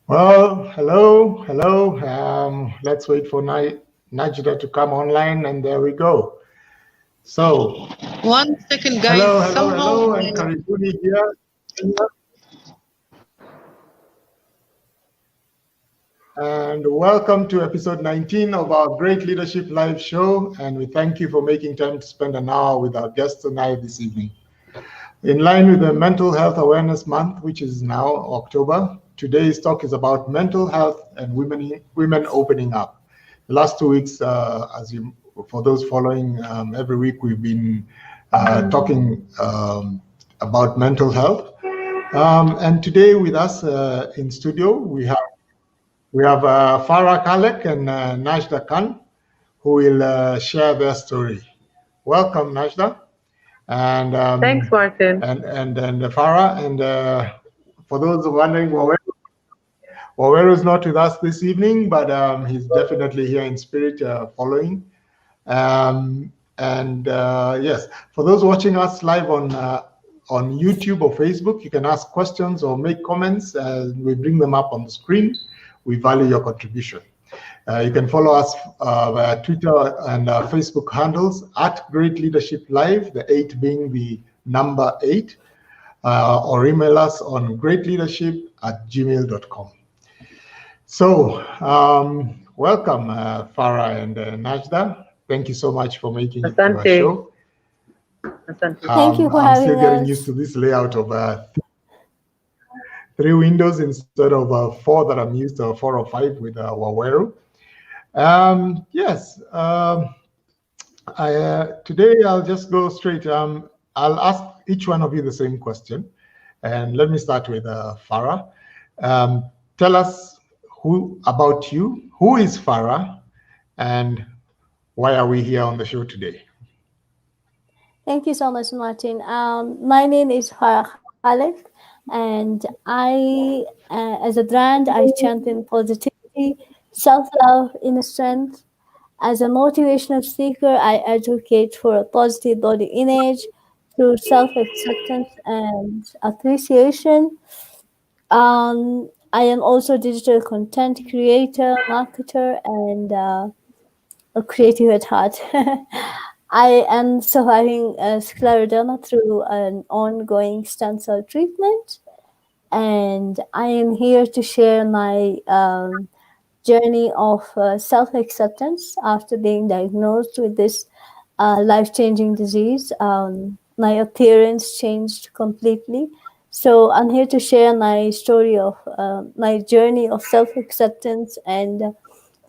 Well, hello. Let's wait for Najda to come online, and there we go. So, 1 second, guys. hello, and Karibuni here. And welcome to episode 19 of our Great Leadership live show. And we thank you for making time to spend an hour with our guests tonight this evening. In line with the Mental Health Awareness Month, which is now October, today's talk is about mental health and women opening up. The last 2 weeks, for those following, every week we've been talking about mental health. And today with us in studio, we have Farah Khalek and Najda Khan, who will share their story. Welcome, Najda. And thanks, Martin. And Farah. And for those wondering, Waweru is not with us this evening, but he's definitely here in spirit, following. Yes, for those watching us live on YouTube or Facebook, you can ask questions or make comments. We bring them up on the screen. We value your contribution. You can follow us via Twitter and Facebook handles at Gr8leadership Live, the 8 being the number 8, or email us on gr8leadership@gmail.com. So, welcome, Farah and Najda. Thank you so much for making it to our show. Thank you for having us. I'm still getting used to this layout of 3 windows instead of 4 that I'm used to, 4 or 5 with Waweru. Yes, today I'll just go straight. I'll ask each one of you the same question. And let me start with Farah. Tell us about you. Who is Farah? And why are we here on the show today? Thank you so much, Martin. My name is Farah Khalek. And I, as a brand, I champion positivity, self-love, inner strength. As a motivational speaker, I advocate for a positive body image through self-acceptance and appreciation. I am also a digital content creator, marketer, and a creative at heart. I am surviving scleroderma through an ongoing stem cell treatment, and I am here to share my journey of self-acceptance after being diagnosed with this life-changing disease. My appearance changed completely. So I'm here to share my story of my journey of self-acceptance and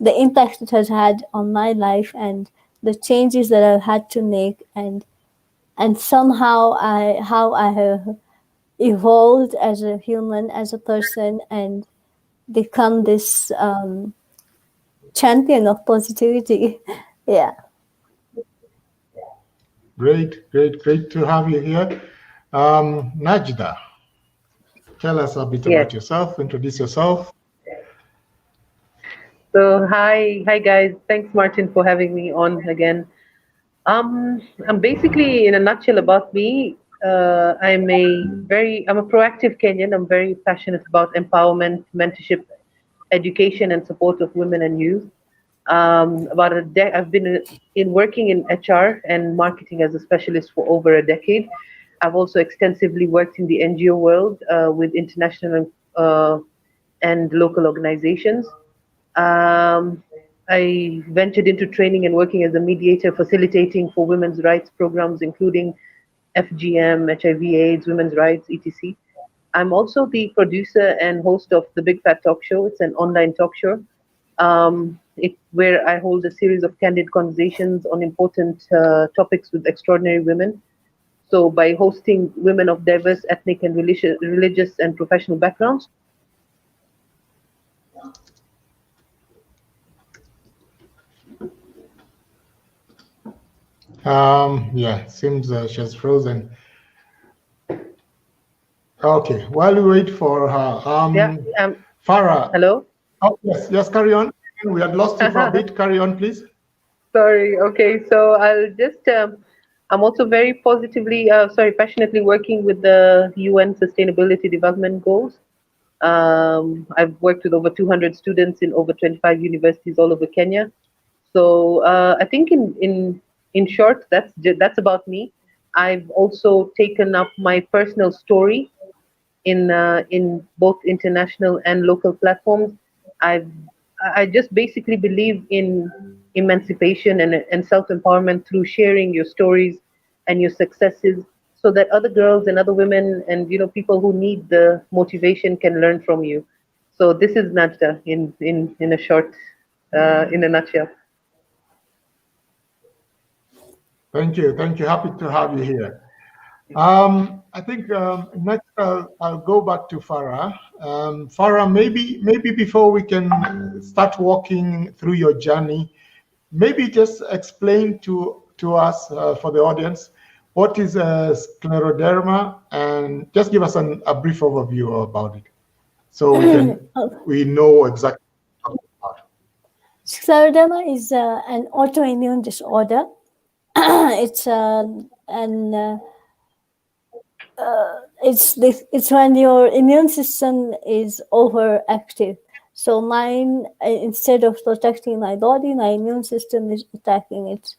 the impact it has had on my life and the changes that I've had to make, and somehow how I have evolved as a human, as a person, and become this champion of positivity. Yeah. Great to have you here. Najda, tell us a bit about yourself, introduce yourself. So hi guys, thanks Martin for having me on again. I'm basically, in a nutshell about me, I'm a proactive Kenyan. I'm very passionate about empowerment, mentorship, education, and support of women and youth. I've been working in HR and marketing as a specialist for over a decade. I've also extensively worked in the NGO world with international and local organizations. I ventured into training and working as a mediator, facilitating for women's rights programs, including FGM, HIV/AIDS, women's rights, etc. I'm also the producer and host of the Big Fat Talk Show. It's an online talk show where I hold a series of candid conversations on important topics with extraordinary women. So by hosting women of diverse ethnic and religious and professional backgrounds. Yeah, seems she's frozen. Okay, while we wait for her, Farah. Hello? Oh, yes, carry on. We had lost you for a bit. Carry on, please. Sorry. Okay. So I'll just, I'm also very passionately working with the UN Sustainability Development Goals. I've worked with over 200 students in over 25 universities all over Kenya. So I think in short, that's about me. I've also taken up my personal story in both international and local platforms. I I just basically believe in emancipation and self empowerment through sharing your stories and your successes, so that other girls and other women and people who need the motivation can learn from you. So this is Najda in a short, in a nutshell. Thank you. Thank you. Happy to have you here. I think next I'll go back to Farah. Farah, maybe before we can start walking through your journey, maybe just explain to us, for the audience, what is scleroderma, and just give us a brief overview about it, so we know exactly what it's about. Scleroderma is an autoimmune disorder. It's an it's when your immune system is overactive. So mine, instead of protecting my body, my immune system is attacking it.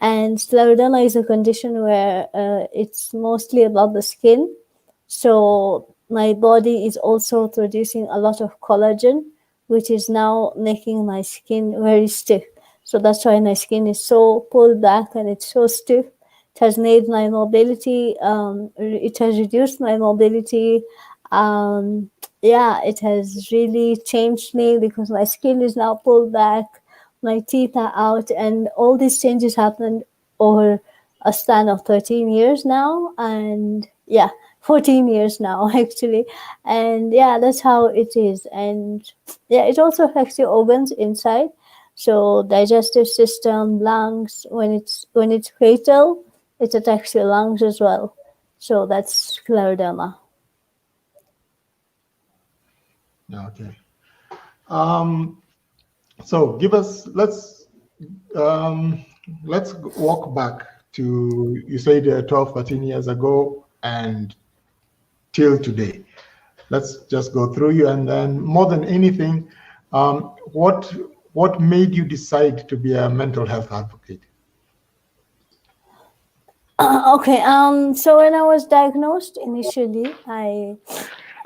And scleroderma is a condition where it's mostly about the skin. So my body is also producing a lot of collagen, which is now making my skin very stiff. So that's why my skin is so pulled back and it's so stiff. It has made my mobility, it has reduced my mobility. It has really changed me because my skin is now pulled back, my teeth are out, and all these changes happened over a span of 13 years now. And 14 years now, actually. And that's how it is. And it also affects your organs inside. So digestive system, lungs, when it's fatal, it attacks your lungs as well. So that's scleroderma. Okay. So let's walk back to, you said 12, 13 years ago and till today. Let's just go through you, and then more than anything, what made you decide to be a mental health advocate? Okay. So when I was diagnosed initially, I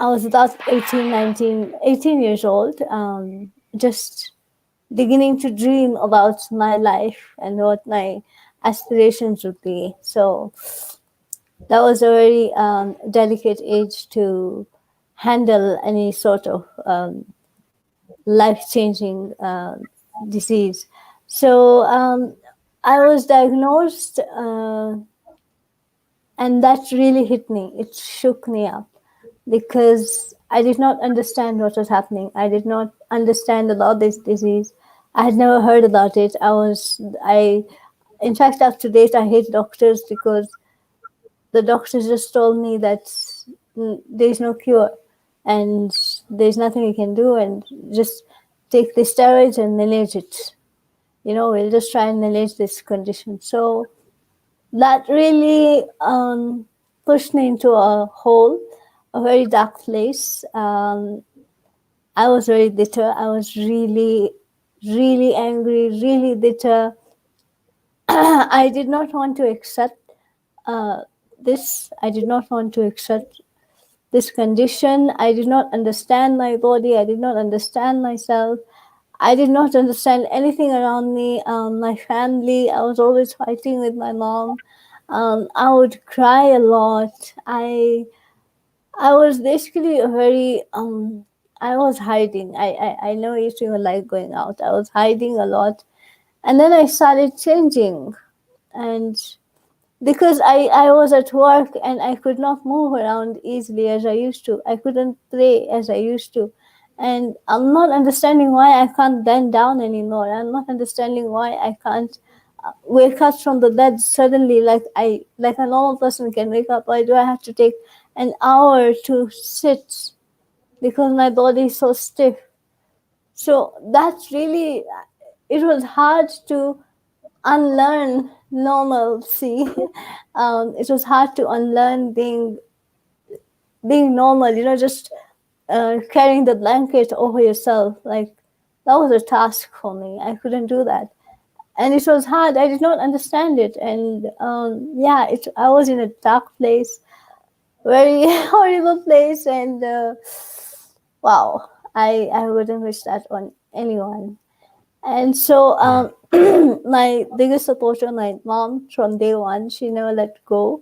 was about 18 years old, just beginning to dream about my life and what my aspirations would be. So that was a very delicate age to handle any sort of life-changing disease. So I was diagnosed, and that really hit me. It shook me up because I did not understand what was happening. I did not understand about this disease. I had never heard about it. In fact, up to date, I hate doctors because the doctors just told me that there's no cure and there's nothing you can do, and just take the steroids and manage it. We'll just try and manage this condition. So that really pushed me into a hole, a very dark place. I was very bitter. I was really, really angry, really bitter. I did not want to accept this. I did not want to accept this condition. I did not understand my body. I did not understand myself. I did not understand anything around me. My family, I was always fighting with my mom. I would cry a lot. I was basically a very I was hiding. I know you feel like going out. I was hiding a lot. And then I started changing. And because I was at work and I could not move around easily as I used to. I couldn't play as I used to. And I'm not understanding why I can't bend down anymore. I'm not understanding why I can't wake up from the bed suddenly like a normal person can wake up. Why do I have to take an hour to sit because my body is so stiff? So that's really, it was hard to unlearn normalcy. It was hard to unlearn being normal, just carrying the blanket over yourself. Like, that was a task for me. I couldn't do that. And it was hard. I did not understand it. And yeah, I was in a dark place, very horrible place. And wow, I wouldn't wish that on anyone. And so my biggest supporter, my mom, from day one, she never let go.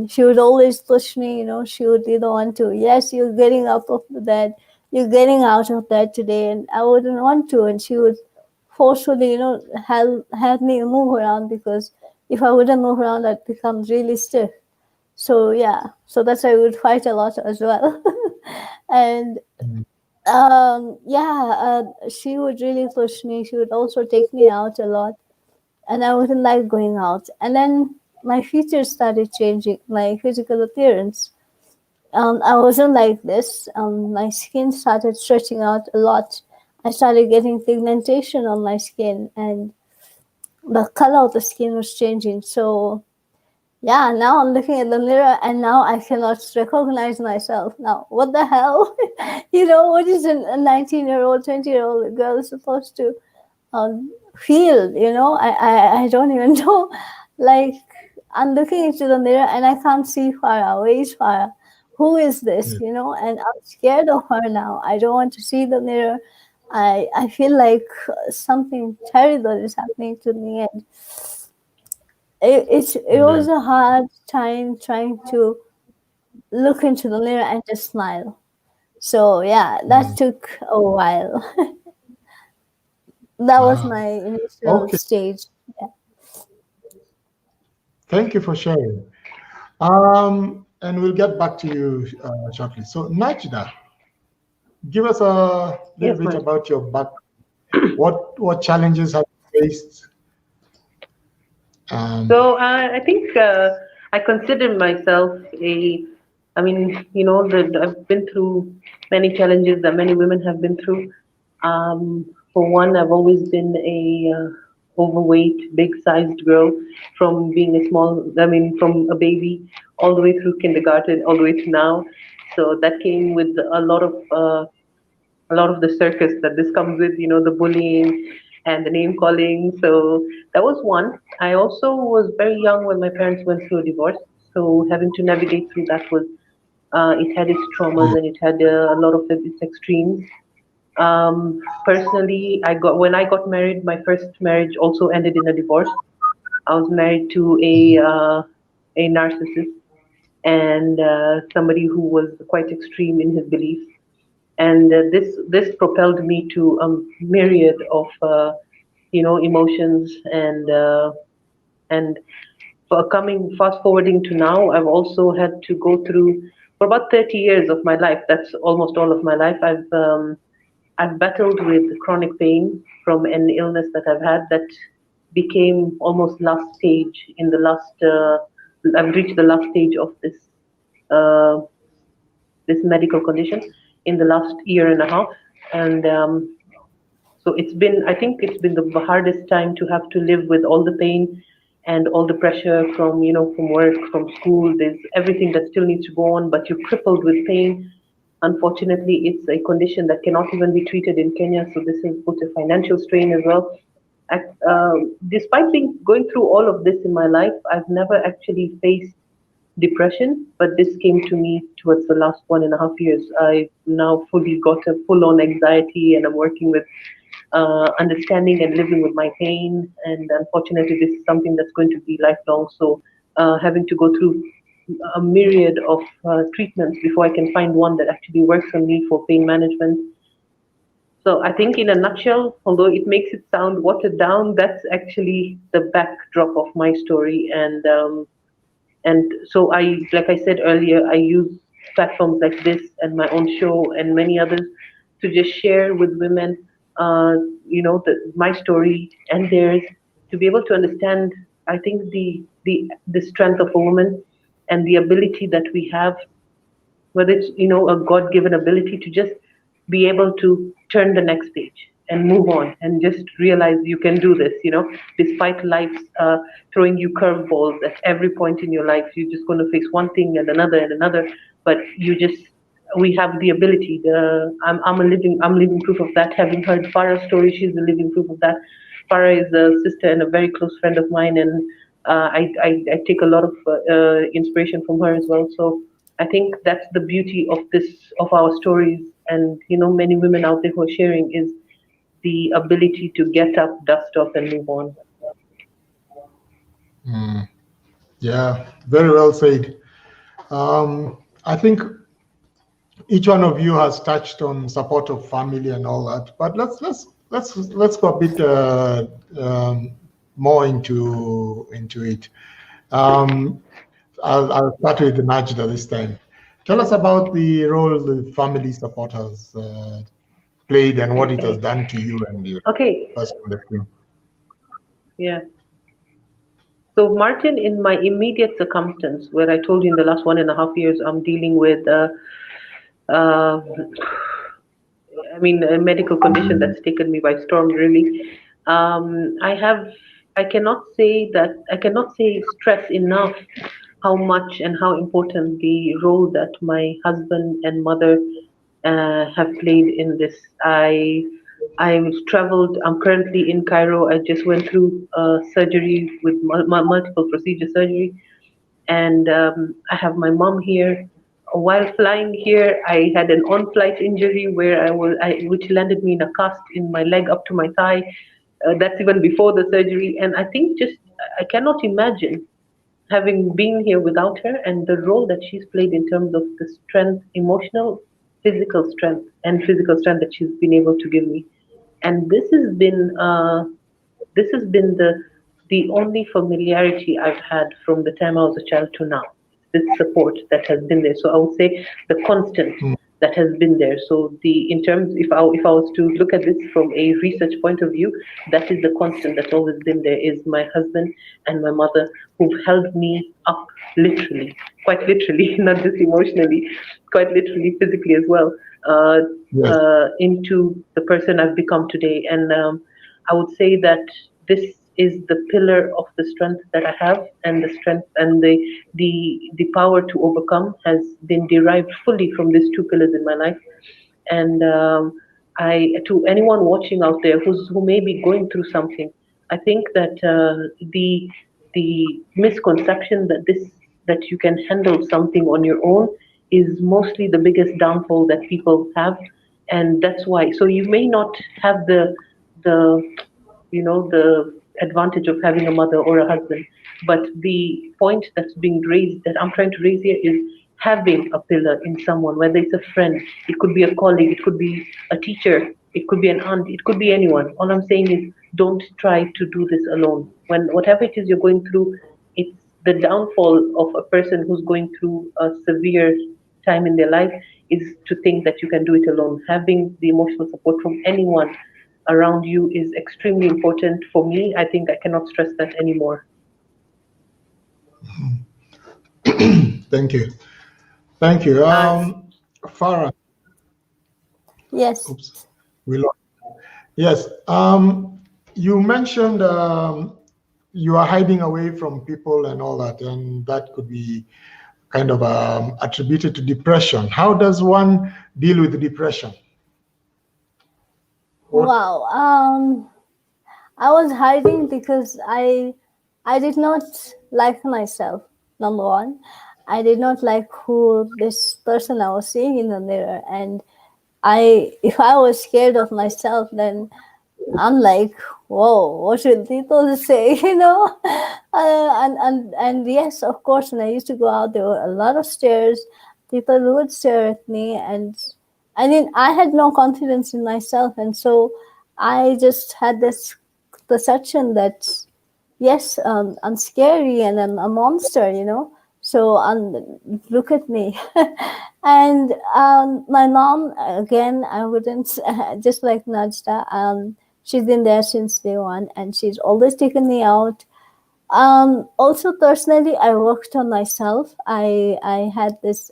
She would always push me, she would be the one to, yes, you're getting up of the bed, you're getting out of bed today. And I wouldn't want to. And she would forcefully, help me move around, because if I wouldn't move around, I'd become really stiff. So yeah, so that's why I would fight a lot as well. And yeah, she would really push me. She would also take me out a lot, and I wouldn't like going out. And then my features started changing, my physical appearance. I wasn't like this. My skin started stretching out a lot. I started getting pigmentation on my skin, and the color of the skin was changing. So yeah, now I'm looking at the mirror and now I cannot recognize myself. Now, what the hell? What is a 19-year-old, 20-year-old girl supposed to feel? I don't even know. Like, I'm looking into the mirror and I can't see Farah. Where is Farah? Who is this? And I'm scared of her now. I don't want to see the mirror. I feel like something terrible is happening to me, and it was a hard time trying to look into the mirror and just smile. So yeah, that took a while. That was my initial Okay. stage. Yeah. Thank you for sharing. And we'll get back to you shortly. So, Najda, give us a little bit about your background. What challenges have you faced? So I think I consider myself I've been through many challenges that many women have been through. For one, I've always been a overweight, big-sized girl from being from a baby all the way through kindergarten, all the way to now. So that came with a lot of the circus that this comes with, the bullying and the name calling. So that was one. I also was very young when my parents went through a divorce. So having to navigate through that was, it had its traumas and it had a lot of its extremes. Personally, when I got married, my first marriage also ended in a divorce. I was married to a narcissist and somebody who was quite extreme in his beliefs, and this propelled me to a myriad of emotions, and fast forwarding to now, I've also had to go through, for about 30 years of my life, that's almost all of my life, I've battled with chronic pain from an illness that I've had that became almost last stage in the last I've reached the last stage of uh, this medical condition in the last year and a half. And so I think it's been the hardest time to have to live with all the pain and all the pressure from work, from school. There's everything that still needs to go on, but you're crippled with pain. Unfortunately, it's a condition that cannot even be treated in Kenya, so this has put a financial strain as well. Despite going through all of this in my life, I've never actually faced depression, but this came to me towards the last 1.5 years. I now fully got a full-on anxiety, and I'm working with understanding and living with my pain. And unfortunately, this is something that's going to be lifelong. So having to go through a myriad of treatments before I can find one that actually works on me for pain management. So I think in a nutshell, although it makes it sound watered down, that's actually the backdrop of my story. And so like I said earlier, I use platforms like this and my own show and many others to just share with women, my story and theirs, to be able to understand, I think, the strength of a woman and the ability that we have, whether it's, a God-given ability to just be able to turn the next page and move on and just realize you can do this, despite life's throwing you curveballs at every point in your life. You're just going to face one thing and another, but we have the ability. I'm living proof of that. Having heard Farah's story, she's a living proof of that. Farah is a sister and a very close friend of mine, and I take a lot of inspiration from her as well. So I think that's the beauty of our stories, and many women out there who are sharing is the ability to get up, dust off, and move on. Yeah, very well said. I think each one of you has touched on support of family and all that, but let's go a bit more into it. I'll start with Najda this time. Tell us about the role the family support has played and what it has done to you and your personal. Yeah. So Martin, in my immediate circumstance, where I told you in the last 1.5 years, I'm dealing with a medical condition that's taken me by storm, really. I cannot say stress enough how much and how important the role that my husband and mother have played in this. I've traveled. I'm currently in Cairo. I just went through surgery with multiple procedure surgery, and I have my mom here. While flying here, I had an on-flight injury where which landed me in a cast in my leg up to my thigh. That's even before the surgery, and I think I cannot imagine having been here without her and the role that she's played in terms of the strength, emotional, physical strength, and physical strength that she's been able to give me. And this has been the only familiarity I've had from the time I was a child to now. This support that has been there. So I would say the constant that has been there. So in terms, if I was to look at this from a research point of view, that is the constant that's always been there, is my husband and my mother, who've held me up literally, quite literally, not just emotionally, quite literally, physically as well, into the person I've become today. And I would say that this is the pillar of the strength that I have, and the strength and the power to overcome has been derived fully from these two pillars in my life. And to anyone watching out there who may be going through something, I think that the misconception that you can handle something on your own is mostly the biggest downfall that people have, and that's why. So you may not have the advantage of having a mother or a husband, but the point that's being raised, that I'm trying to raise here, is having a pillar in someone, whether it's a friend, it could be a colleague, it could be a teacher, it could be an aunt, it could be anyone. All I'm saying is, don't try to do this alone. When whatever it is you're going through, it's the downfall of a person who's going through a severe time in their life is to think that you can do it alone. Having the emotional support from anyone around you is extremely important for me. I think I cannot stress that anymore. Thank you. Farah. Yes. Oops. Yes. You mentioned you are hiding away from people and all that, and that could be kind of attributed to depression. How does one deal with depression? Wow. I was hiding because I did not like myself. Number one, I did not like who this person I was seeing in the mirror, and if I was scared of myself, then I'm like, whoa, what should people say? And yes, of course, when I used to go out, there were a lot of stares. People would stare at me, and I mean, I had no confidence in myself, and so I just had this perception that yes, I'm scary and I'm a monster, So look at me. And my mom, again, I wouldn't, just like Najda, she's been there since day one, and she's always taken me out. Also, personally, I worked on myself. I had this.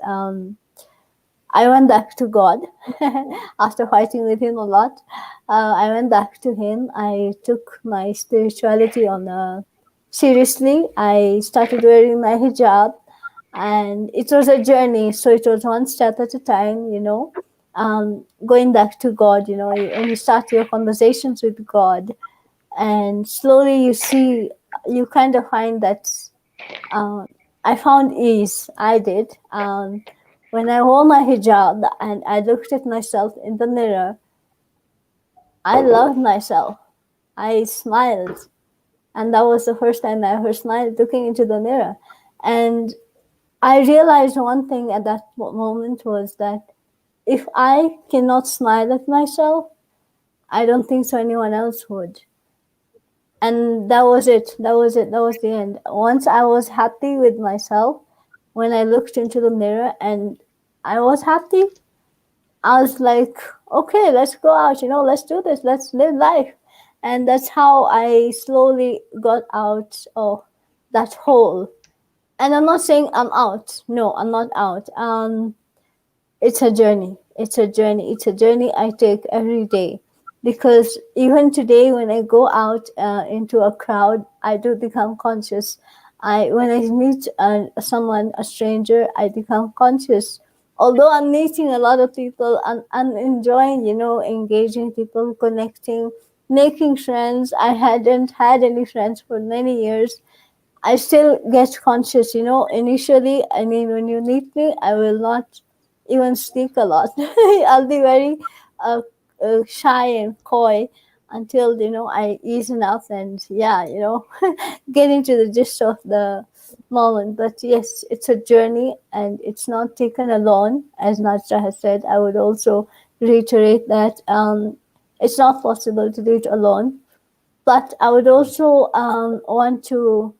I went back to God after fighting with him a lot. I went back to him. I took my spirituality on seriously. I started wearing my hijab, and it was a journey. So it was one step at a time, going back to God. When you start your conversations with God, and slowly you kind of find that I found ease. I did. When I wore my hijab and I looked at myself in the mirror, I loved myself. I smiled. And that was the first time I ever smiled looking into the mirror. And I realized one thing at that moment was that if I cannot smile at myself, I don't think so anyone else would. And that was it. That was the end. Once I was happy with myself, when I looked into the mirror and I was happy, I was like, okay, let's go out, let's do this, let's live life. And that's how I slowly got out of that hole. And I'm not saying I'm out. No, I'm not out. It's a journey. It's a journey I take every day. Because even today, when I go out into a crowd, I do become conscious. When I meet someone, a stranger, I become conscious. Although I'm meeting a lot of people, I'm enjoying, engaging people, connecting, making friends. I hadn't had any friends for many years. I still get conscious, Initially, when you meet me, I will not even speak a lot. I'll be very shy and coy until I ease enough and get into the gist of the moment. But yes, it's a journey and it's not taken alone, as Najra has said. I would also reiterate that it's not possible to do it alone. But I would also want to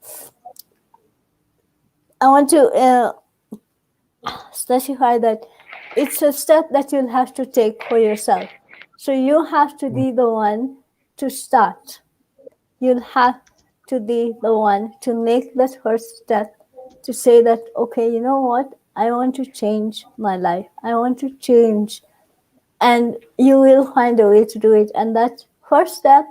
specify that it's a step that you'll have to take for yourself. So you have to be the one to start. You'll have to be the one to make that first step, to say that, okay, you know what? I want to change my life. I want to change. And you will find a way to do it. And that first step,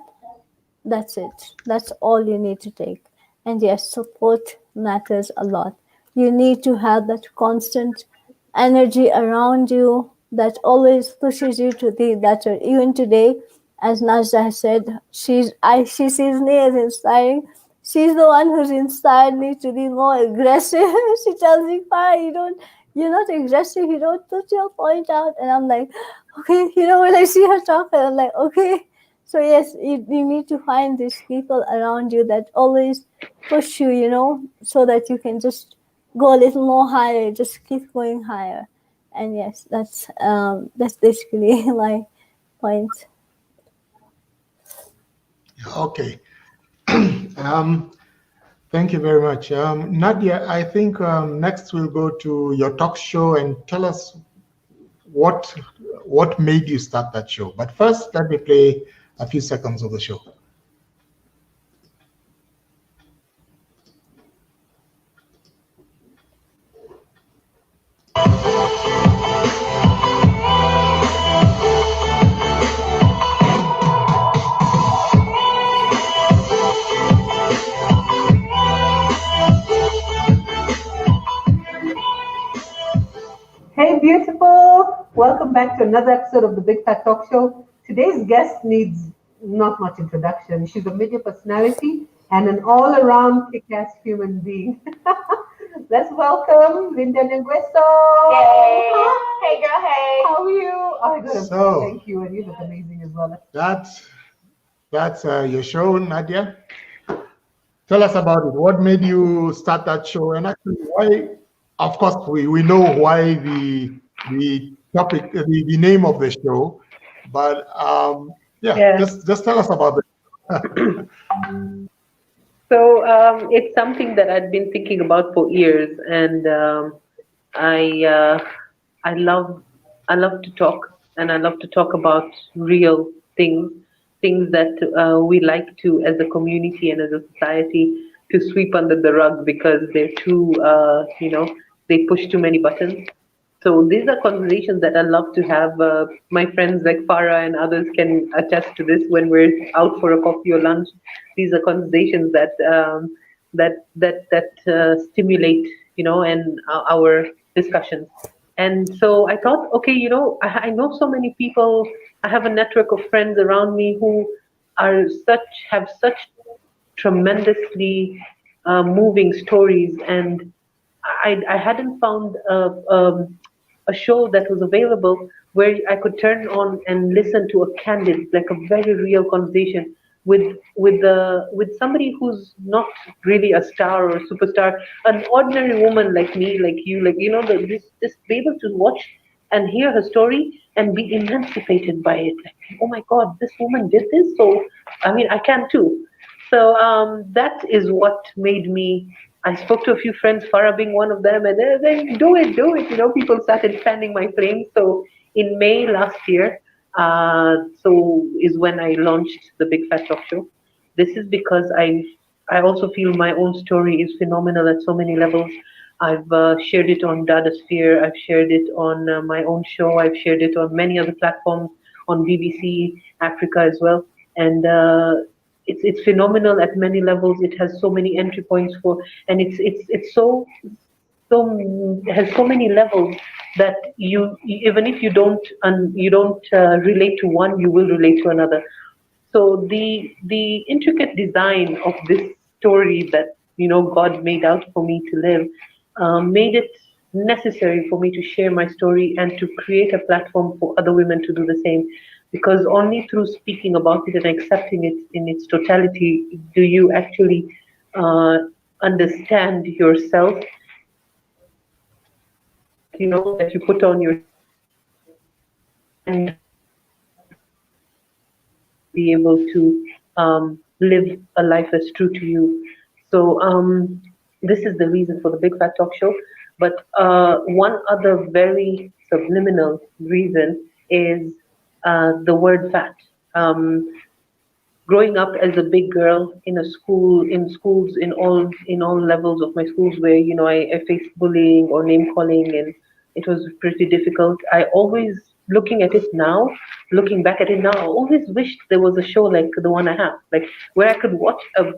that's it. That's all you need to take. And yes, support matters a lot. You need to have that constant energy around you that always pushes you to be better. Even today, as Najda has said, she sees me as inspiring. She's the one who's inspired me to be more aggressive. She tells me, Farah, you're not aggressive, you don't put your point out. And I'm like, okay, when I see her talk, I'm like, okay. So yes, you need to find these people around you that always push you, so that you can just go a little more higher, just keep going higher. And yes, that's basically my point. Okay. Thank you very much. Nadia, I think next we'll go to your talk show and tell us what made you start that show. But first, let me play a few seconds of the show. Hey, beautiful! Welcome back to another episode of the Big Fat Talk Show. Today's guest needs not much introduction. She's a media personality and an all-around kick-ass human being. Let's welcome Linda Nguesso. Yay! Hey, girl, hey. How are you? Oh, I gotta So- thank you, and you look amazing as well. That's your show, Nadia. Tell us about it. What made you start that show, and actually why? Of course, we know why the topic, the name of the show, but Yeah. just tell us about it. So it's something that I'd been thinking about for years, and I love to talk, and I love to talk about real things that we like to, as a community and as a society, to sweep under the rug because they're too they push too many buttons. So these are conversations that I love to have. My friends like Farah and others can attest to this when we're out for a coffee or lunch. These are conversations that stimulate, and our discussions. And so I thought, okay, I know so many people. I have a network of friends around me who have such tremendously moving stories, and I hadn't found a show that was available where I could turn on and listen to a candid, like a very real conversation with somebody who's not really a star or a superstar, an ordinary woman like me, like you, just be able to watch and hear her story and be emancipated by it. Like, oh my God, this woman did this, so I mean, I can too. So that is what made me. I spoke to a few friends, Farah being one of them, and they do it, do it. People started fanning my flame. So in May last year, so is when I launched the Big Fat Talk Show. This is because I also feel my own story is phenomenal at so many levels. I've shared it on Dada Sphere. I've shared it on my own show. I've shared it on many other platforms, on BBC Africa as well. And it's phenomenal at many levels. It has so many entry points and it's it has so many levels that you, even if you don't relate to one, you will relate to another. So the intricate design of this story that God made out for me to live made it necessary for me to share my story and to create a platform for other women to do the same. Because only through speaking about it and accepting it in its totality do you actually uh, understand yourself. That you put on your and be able to live a life that's true to you. So this is the reason for the Big Fat Talk Show. But one other very subliminal reason is the word fat. Growing up as a big girl in a school, in schools, in all levels of my schools, where I faced bullying or name calling, and it was pretty difficult. I always, looking back at it now, I always wished there was a show like the one I have, like where I could watch a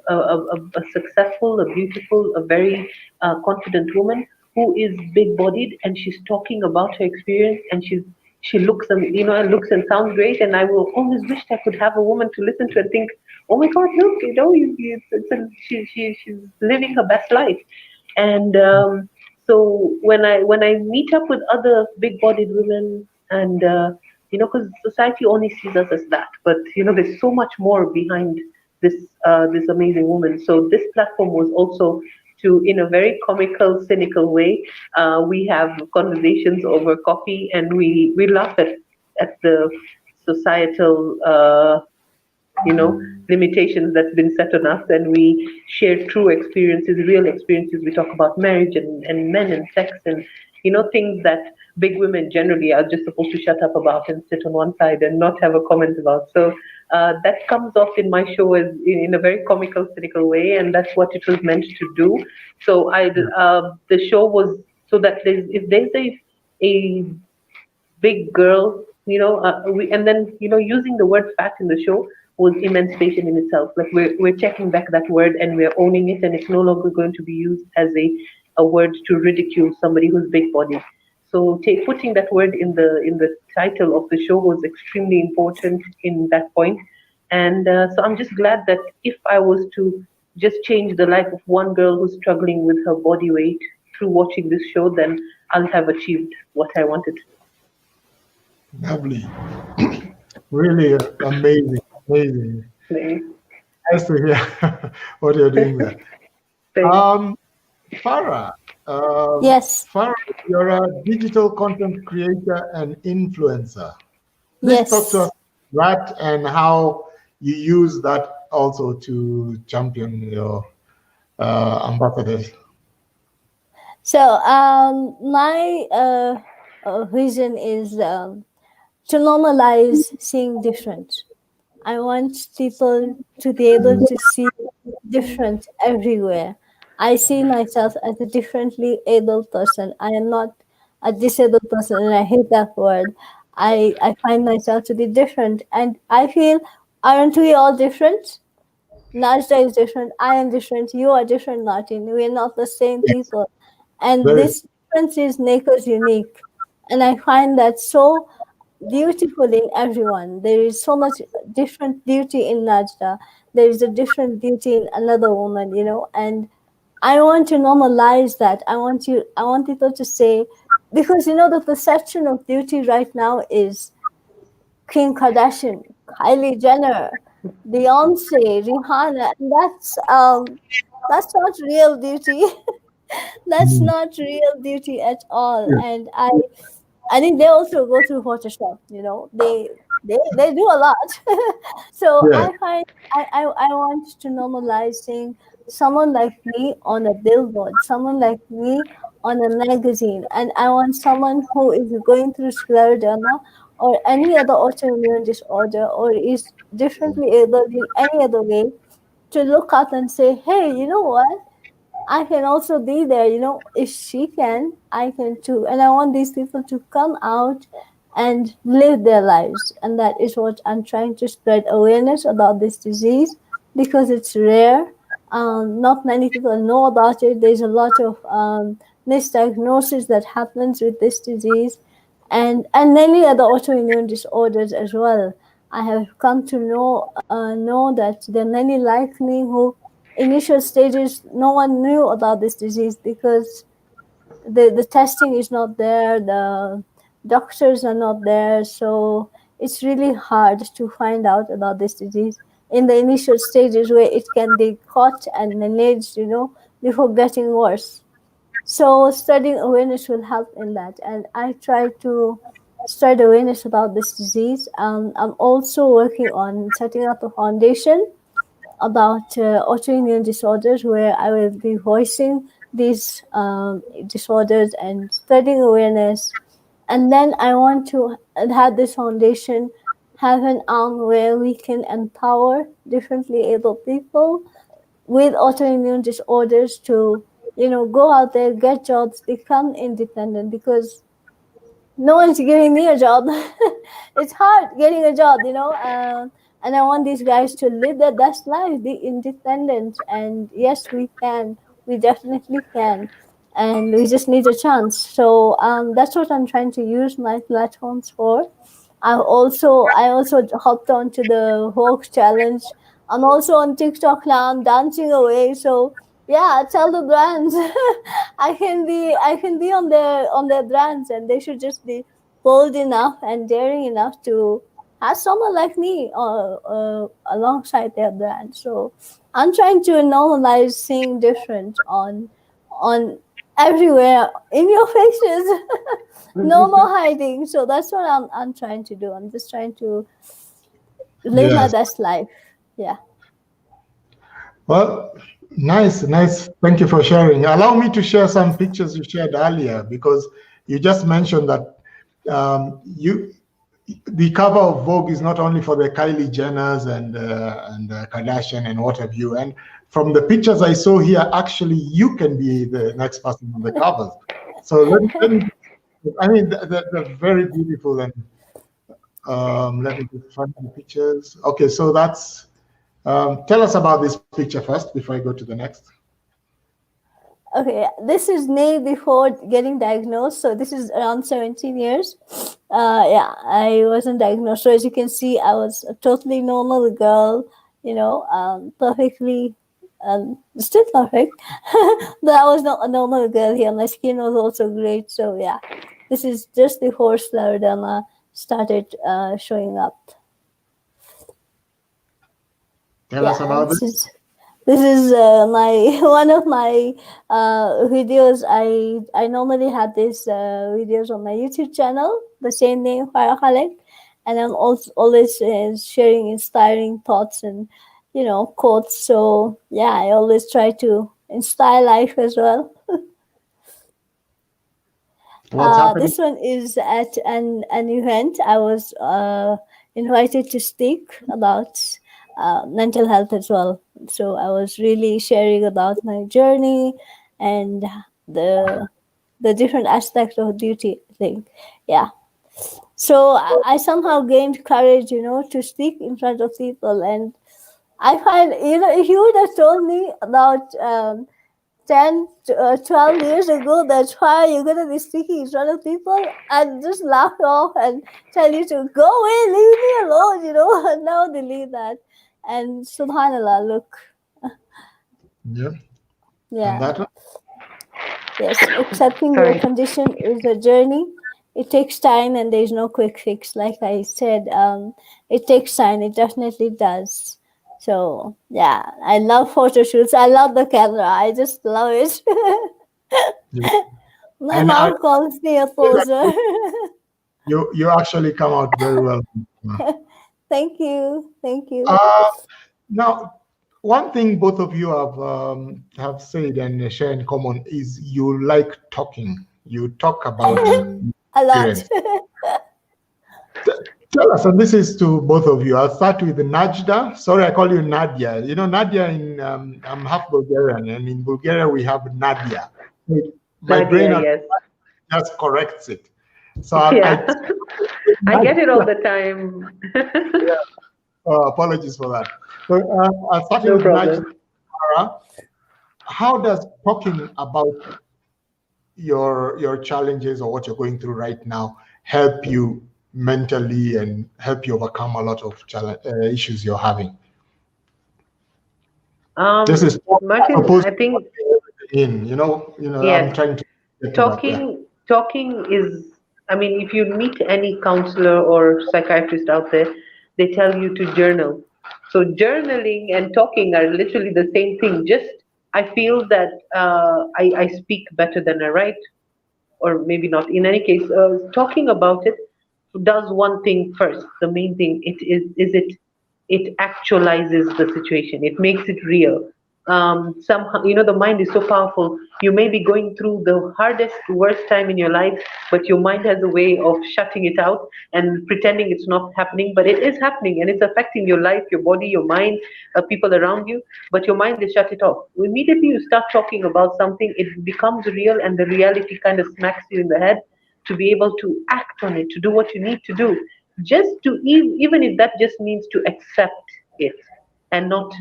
successful, a beautiful, a very confident woman who is big-bodied, and she's talking about her experience, and she looks and looks and sounds great, and I will always wish I could have a woman to listen to and think, oh my God, look, she's living her best life. And so when I meet up with other big-bodied women, and because society only sees us as that, but there's so much more behind this amazing woman. So this platform was also to, in a very comical, cynical way, we have conversations over coffee, and we laugh at the societal limitations that's been set on us, and we share true experiences, real experiences. We talk about marriage and men and sex, and things that big women generally are just supposed to shut up about and sit on one side and not have a comment about. So that comes off in my show as in a very comical, cynical way, and that's what it was meant to do. So the show was so that if there's a big girl, and then using the word fat in the show was emancipation in itself. Like we're checking back that word and we're owning it, and it's no longer going to be used as a word to ridicule somebody who's big bodied. So putting that word in the title of the show was extremely important in that point. And so I'm just glad that if I was to just change the life of one girl who's struggling with her body weight through watching this show, then I'll have achieved what I wanted. Lovely. Really amazing. Amazing. Nice to hear what you're doing there. Farah. Yes. Farah, you're a digital content creator and influencer. Yes. Let's talk to us about that and how you use that also to champion your ambassadors. So my vision is to normalize seeing different. I want people to be able to see different everywhere. I see myself as a differently able person. I am not a disabled person, and I hate that word. I find myself to be different, and I feel, aren't we all different? Najda is different. I am different. You are different, Martin. We are not the same Yes, people, and very. this difference is make us unique. And I find that so beautiful in everyone. There is so much different beauty in Najda. There is a different beauty in another woman, and I want to normalize that. I want people to say, because the perception of beauty right now is Kim Kardashian, Kylie Jenner, Beyonce, Rihanna, and that's not real beauty. That's Mm. not real beauty at all. And I think they also go through Photoshop. They do a lot. So Yeah, I find I want to normalize seeing someone like me on a billboard, someone like me on a magazine, and I want someone who is going through scleroderma or any other autoimmune disorder or is differently able in any other way to look up and say, hey, you know what? I can also be there, if she can, I can too. And I want these people to come out and live their lives. And that is what I'm trying to spread awareness about this disease because it's rare. Not many people know about it. There's a lot of misdiagnosis that happens with this disease and many other autoimmune disorders as well. I have come to know that there are many like me who initial stages no one knew about this disease because the testing is not there, the doctors are not there, so it's really hard to find out about this disease in the initial stages where it can be caught and managed, before getting worse. So studying awareness will help in that, and I try to spread awareness about this disease. I'm also working on setting up a foundation about autoimmune disorders where I will be voicing these disorders and spreading awareness. And then I want to have this foundation have an arm where we can empower differently able people with autoimmune disorders to, go out there, get jobs, become independent because no one's giving me a job. It's hard getting a job, and I want these guys to live their best life, be independent. And yes, we can. We definitely can. And we just need a chance. So that's what I'm trying to use my platforms for. I also hopped onto the Vogue challenge. I'm also on TikTok now. I'm dancing away. So yeah, tell the brands I can be on their brands, and they should just be bold enough and daring enough to have someone like me alongside their brand. So I'm trying to normalize seeing different on everywhere in your faces. No more hiding. So that's what I'm trying to do. I'm just trying to live my yes. best life. Yeah. Well, nice, nice. Thank you for sharing. Allow me to share some pictures you shared earlier because you just mentioned that the cover of Vogue is not only for the Kylie Jenners and Kardashian and what have you. And from the pictures I saw here, actually, you can be the next person on the covers. So I mean, they're very beautiful. And let me just find the pictures. Okay, so that's. Tell us about this picture first before I go to the next. Okay, this is me before getting diagnosed. So this is around 17 years. Yeah, I wasn't diagnosed. So as you can see, I was a totally normal girl, perfectly, still perfect. But I was not a normal girl here. My skin was also great. So yeah, this is just before scleroderma started showing up. Tell us Yeah, and about this this. is this is my one of my videos. I normally have these videos on my YouTube channel, the same name, Farah, and I'm also always sharing inspiring thoughts and quotes. So yeah, I always try to inspire life as well. What's happening? This one is at an event. I was invited to speak about mental health as well. So I was really sharing about my journey and the the different aspects of duty, I think. Yeah. So I somehow gained courage, to speak in front of people. And I find, if you would have told me about 10, 12 years ago that why you're going to be speaking in front of people, I'd just laugh off and tell you to go away, leave me alone, and now delete that. And subhanAllah, look. Yeah. Yeah. And that one? Yes, accepting your condition is a journey. It takes time and there's no quick fix. Like I said, it takes time. It definitely does. So, yeah, I love photo shoots. I love the camera. I just love it. Yeah. My And mom calls me a poser. You actually come out very well. Thank you. Thank you. Now, one thing both of you have said and share in common is you like talking. You talk about a lot. Tell us, and this is to both of you. I'll start with Najda. Sorry, I call you Nadia. Nadia I'm half Bulgarian, and in Bulgaria we have Nadia. My brain just corrects it. So I get it all the time. Apologies for that. So I'll start with Najda. Farah, how does talking about your challenges or what you're going through right now help you mentally and help you overcome a lot of issues you're having? This is Martin, I think I'm trying to talking is, I mean, if you meet any counselor or psychiatrist out there, they tell you to journal. So journaling and talking are literally the same thing. Just I feel that I speak better than I write, or maybe not. In any case, talking about it does one thing first. The main thing it actualizes the situation. It makes it real. Somehow, the mind is so powerful. You may be going through the hardest, worst time in your life, but your mind has a way of shutting it out and pretending it's not happening, but it is happening, and it's affecting your life, your body, your mind, people around you, but your mind is shut it off. Immediately you start talking about something, it becomes real, and the reality kind of smacks you in the head to be able to act on it, to do what you need to do. Just to, even if that just means to accept it and not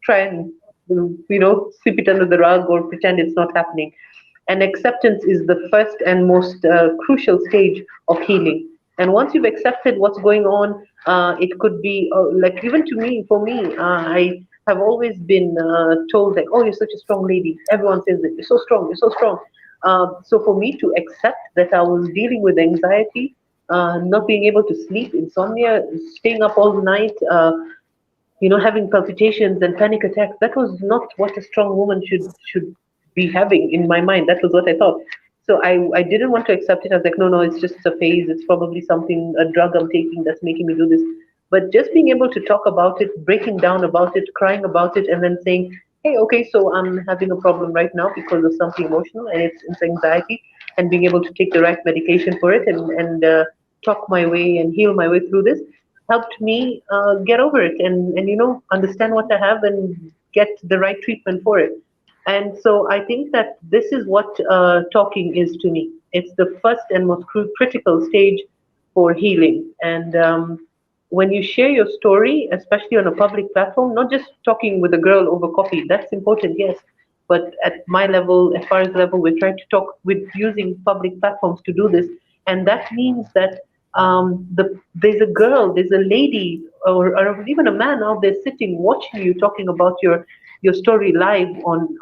try and sweep it under the rug or pretend it's not happening. And acceptance is the first and most crucial stage of healing. And once you've accepted what's going on, it could be like, even for me, I have always been told that, oh, you're such a strong lady. Everyone says that you're so strong, you're so strong. So for me to accept that I was dealing with anxiety, not being able to sleep, insomnia, staying up all night, having palpitations and panic attacks, that was not what a strong woman should be having in my mind. That was what I thought. So I didn't want to accept it. I was like, no, it's just a phase. It's probably something, a drug I'm taking that's making me do this. But just being able to talk about it, breaking down about it, crying about it, and then saying, hey, okay, so I'm having a problem right now because of something emotional, and it's anxiety, and being able to take the right medication for it and talk my way and heal my way through this helped me get over it and understand what I have and get the right treatment for it. And so I think that this is what talking is to me. It's the first and most critical stage for healing. And when you share your story, especially on a public platform, not just talking with a girl over coffee, that's important, yes. But at my level, as far as level, we're trying to talk with using public platforms to do this. And that means that there's a girl, there's a lady, or even a man out there sitting, watching you, talking about your story live on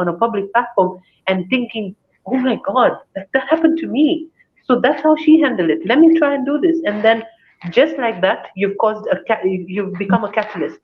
a public platform, and thinking, oh my God, that happened to me. So that's how she handled it. Let me try and do this, and then just like that, you've become a catalyst.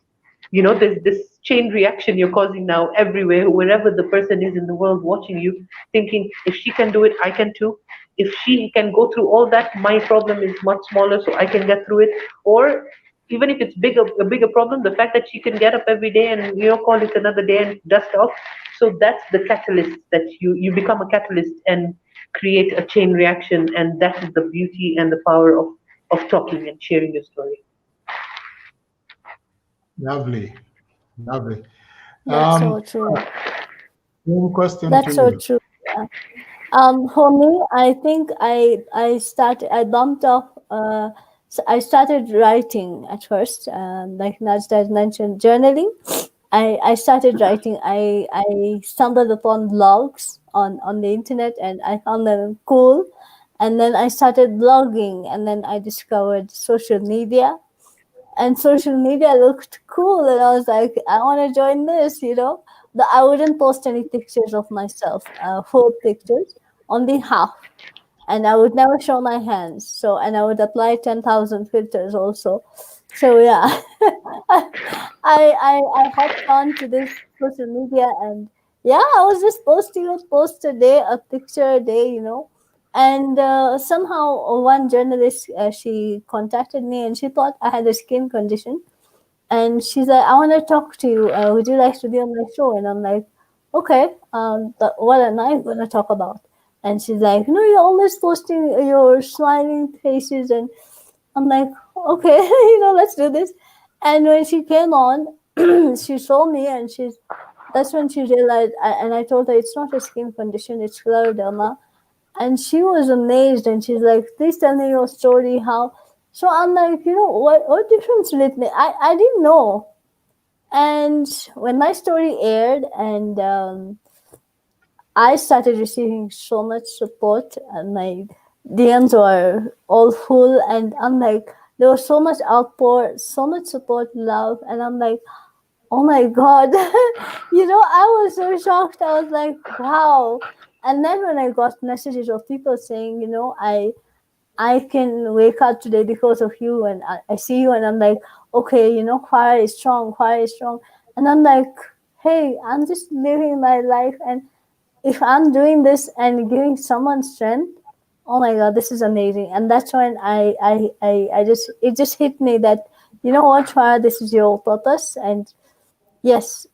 There's this chain reaction you're causing now everywhere, wherever the person is in the world watching you, thinking, if she can do it, I can too. If she can go through all that, my problem is much smaller, so I can get through it. Or even if it's a bigger problem, the fact that she can get up every day and call it another day and dust off. So that's the catalyst, that you become a catalyst and create a chain reaction, and that is the beauty and the power of talking and sharing your story. Lovely. That's so true. One question That's to so you. true. Yeah. For me, I think I bumped off. So I started writing at first, like Najda mentioned, journaling. I started writing. I stumbled upon blogs on the internet, and I found them cool. And then I started blogging, and then I discovered social media, and social media looked cool, and I was like, I want to join this. But I wouldn't post any pictures of myself, full pictures, only half, and I would never show my hands. So, and I would apply 10,000 filters also. So yeah, I hopped on to this social media, and yeah, I was just posting a post a day, a picture a day. And somehow one journalist, she contacted me, and she thought I had a skin condition, and she's like, I want to talk to you. Would you like to be on my show? And I'm like, okay. But what am I going to talk about? And she's like, no, you're always posting your smiling faces. And I'm like, okay, let's do this. And when she came on, she saw me, and that's when she realized, and I told her it's not a skin condition, it's scleroderma. And she was amazed, and she's like, please tell me your story, how. So I'm like, what difference will it make? I didn't know. And when my story aired, and I started receiving so much support, and my DMs were all full, and I'm like, there was so much outpour, so much support, love, and I'm like, oh my god. I was so shocked. I was like, wow. And then when I got messages of people saying, I can wake up today because of you, and I see you, and I'm like, okay, Farah is strong, Farah is strong. And I'm like, hey, I'm just living my life, and if I'm doing this and giving someone strength, oh my god, this is amazing. And that's when it just hit me that, you know what, Farah, this is your purpose. And yes,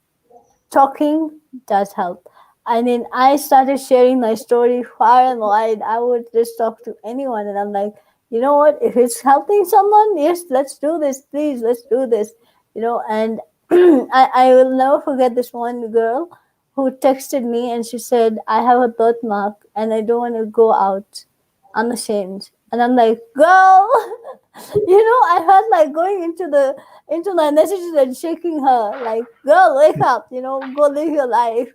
talking does help. I mean, I started sharing my story far and wide. I would just talk to anyone, and I'm like, you know what? If it's helping someone, yes, let's do this. Please, let's do this. And I will never forget this one girl who texted me, and she said, I have a birthmark and I don't want to go out unashamed. And I'm like, girl, I felt like going into my messages and shaking her, like, girl, wake up, go live your life.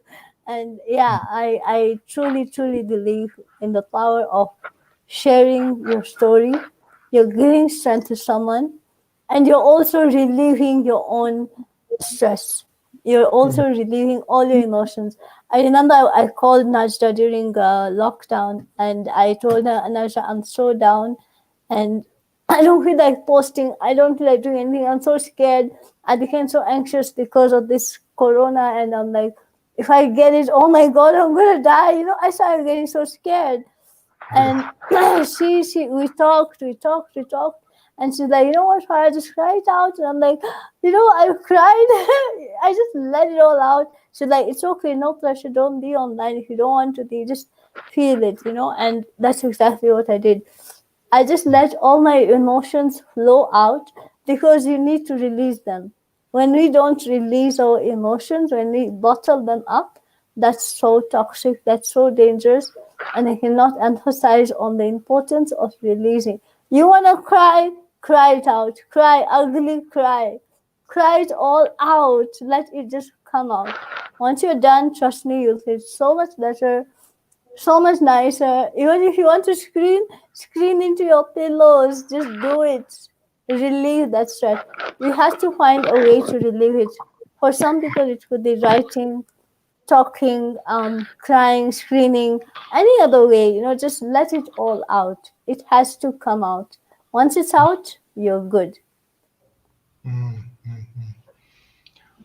And yeah, I truly, truly believe in the power of sharing your story. You're giving strength to someone, and you're also relieving your own stress. You're also relieving all your emotions. I remember I called Najda during lockdown, and I told her, Najda, I'm so down, and I don't feel like posting. I don't feel like doing anything. I'm so scared. I became so anxious because of this corona, and I'm like, if I get it, oh my god, I'm gonna die. I started getting so scared. And we talked, and she's like, you know what, Farah, just cry it out. And I'm like, I cried. I just let it all out. She's like, it's okay, no pressure, don't be online if you don't want to be, just feel it. And that's exactly what I did. I just let all my emotions flow out, because you need to release them. When we don't release our emotions, when we bottle them up, that's so toxic, that's so dangerous. And I cannot emphasize on the importance of releasing. You want to cry? Cry it out. Cry, ugly, cry. Cry it all out. Let it just come out. Once you're done, trust me, you'll feel so much better, so much nicer. Even if you want to scream into your pillows, just do it. Relieve that stress. You have to find a way to relieve it. For some people, it could be writing, talking, crying, screaming, any other way. Just let it all out. It has to come out. Once it's out, you're good.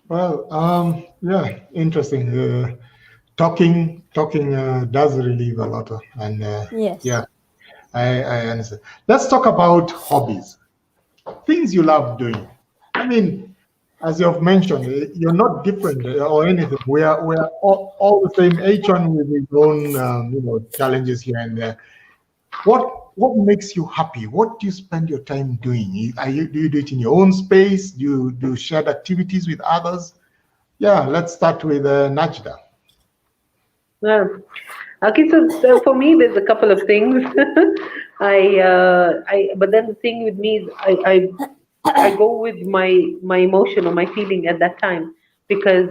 Well, yeah, interesting. Talking does relieve a lot, and Yes. yeah, I understand. Let's talk about hobbies, things you love doing. I mean, as you've mentioned, you're not different or anything. We are all the same. Each one with his own challenges here and there. What makes you happy? What do you spend your time doing? Do you do it in your own space? Do you do shared activities with others? Yeah, let's start with Najda. Well, Okay, so for me, there's a couple of things. But then the thing with me is I go with my emotion or my feeling at that time because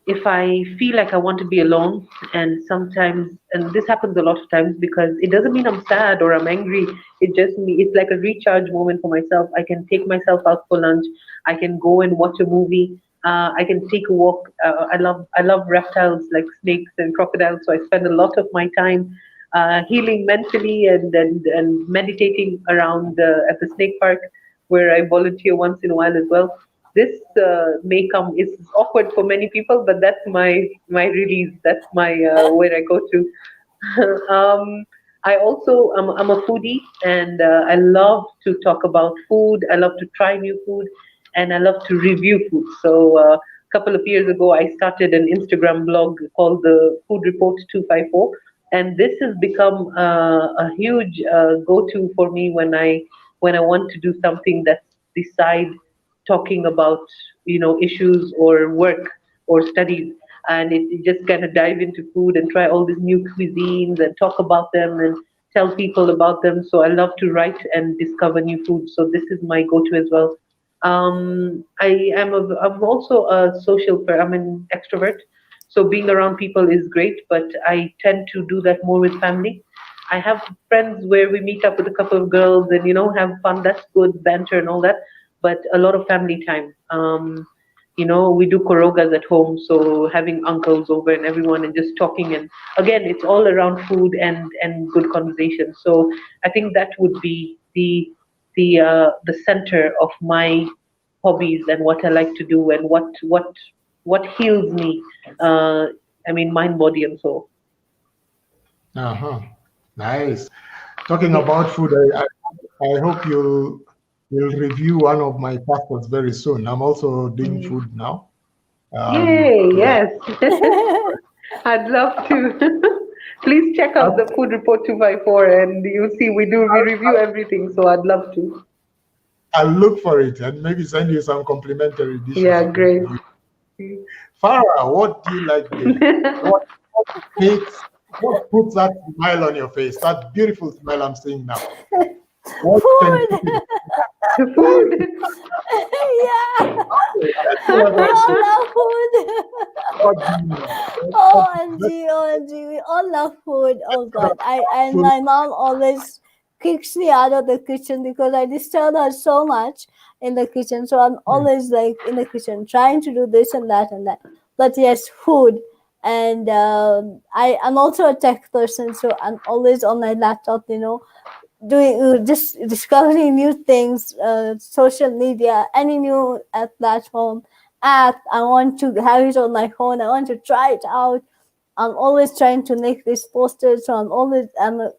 if I feel like I want to be alone, and sometimes, and this happens a lot of times because it doesn't mean I'm sad or I'm angry. It's like a recharge moment for myself. I can take myself out for lunch. I can go and watch a movie. I can take a walk. I love reptiles like snakes and crocodiles, so I spend a lot of my time healing mentally and meditating around at the snake park where I volunteer once in a while as well. This may come, it's awkward for many people, but that's my release. That's my where I go to. I also I'm a foodie, and I love to talk about food. I love to try new food, and I love to review food. So a couple of years ago, I started an Instagram blog called the Food Report 254, and this has become a huge go-to for me when I want to do something that's beside talking about issues or work or studies, and it just kind of dive into food and try all these new cuisines and talk about them and tell people about them. So I love to write and discover new food, so this is my go-to as well. I'm also a I'm an extrovert, so being around people is great, but I tend to do that more with family. I have friends where we meet up with a couple of girls and have fun. That's good banter and all that, but a lot of family time. We do korogas at home, so having uncles over and everyone and just talking, and again, it's all around food and good conversation. So I think that would be the center of my hobbies and what I like to do and what heals me. Mind, body, and soul. Uh-huh. Nice. Talking about food, I hope you'll review one of my pastas very soon. I'm also doing food now. Yay! Yeah. Yes, I'd love to. Please check out the Food Report 254, and you'll see we review everything. So I'd love to. I'll look for it and maybe send you some complimentary dishes. Yeah, great. Farah, what do you like doing? What puts that smile on your face? That beautiful smile I'm seeing now. What Food. Food. Yeah. We all love food. OMG, we all love food. Oh God, my mom always kicks me out of the kitchen because I disturb her so much in the kitchen. So I'm always like in the kitchen trying to do this and that and that. But yes, food. And I'm also a tech person, so I'm always on my laptop, doing just discovering new things, social media, any new platform, app. I want to have it on my phone. I want to try it out. I'm always trying to make these posters. So I'm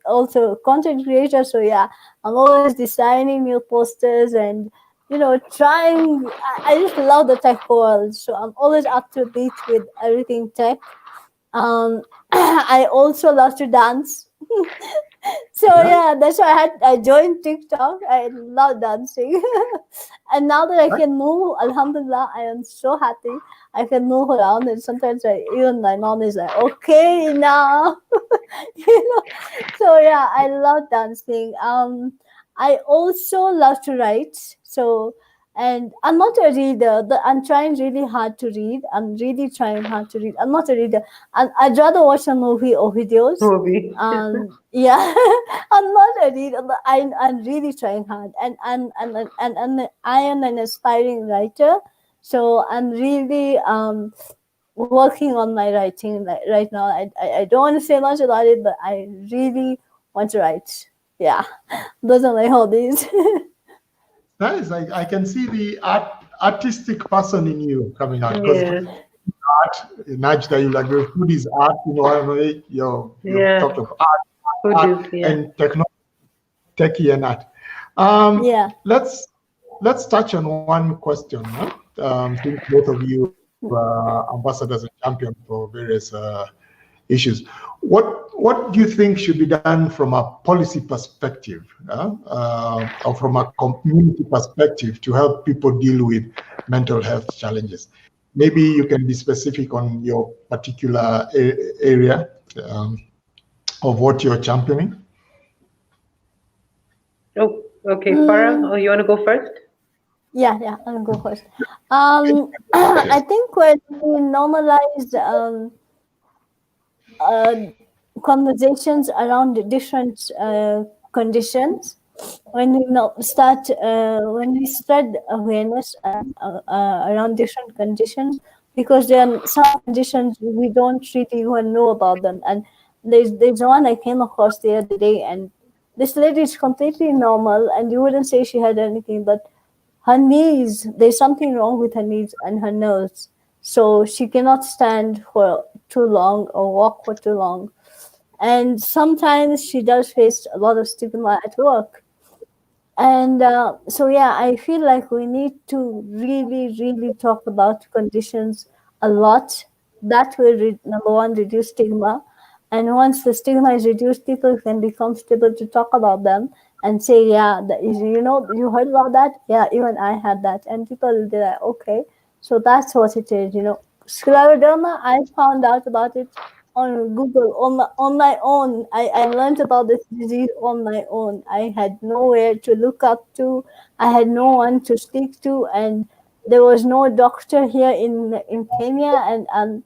also a content creator. So yeah, I'm always designing new posters and trying. I just love the tech world. So I'm always up to date with everything tech. I also love to dance. So yeah, that's why I joined TikTok. I love dancing. And now that I can move, alhamdulillah, I am so happy. I can move around, and sometimes even my mom is like, okay now. So yeah, I love dancing. I also love to write. So, and I'm not a reader, but I'm trying really hard to read. I'm really trying hard to read. I'm not a reader. I'd rather watch a movie or videos. Yeah, I'm not a reader, but I'm really trying hard. And I am an aspiring writer. So I'm really working on my writing right now. I don't want to say much about it, but I really want to write. Yeah, those are my hobbies. Nice. I can see the artistic person in you coming out. Because art, Najda, you like food is art. You talked of art and technology, techie and art. Let's touch on one question. Since both of you are ambassadors and champions for various issues, what do you think should be done from a policy perspective or from a community perspective to help people deal with mental health challenges? Maybe you can be specific on your particular area of what you're championing? Oh, okay, Farah, you want to go first? Yeah, I'll go first. I think when we normalize uh, conversations around different conditions, when we when we spread awareness around different conditions, because there are some conditions we don't really even know about them. And there's one I came across the other day, and this lady is completely normal, and you wouldn't say she had anything, but her knees, there's something wrong with her knees and her nerves. So she cannot stand for too long or walk for too long. And sometimes she does face a lot of stigma at work. And so, yeah, I feel like we need to really, really talk about conditions a lot. That will, number one, reduce stigma. And once the stigma is reduced, people can be comfortable to talk about them and say, yeah, you heard about that? Yeah, even I had that. And people will be like, okay, so that's what it is. Scleroderma, I found out about it on Google on my own. I learned about this disease on my own. I had nowhere to look up to. I had no one to speak to, and there was no doctor here in Kenya, and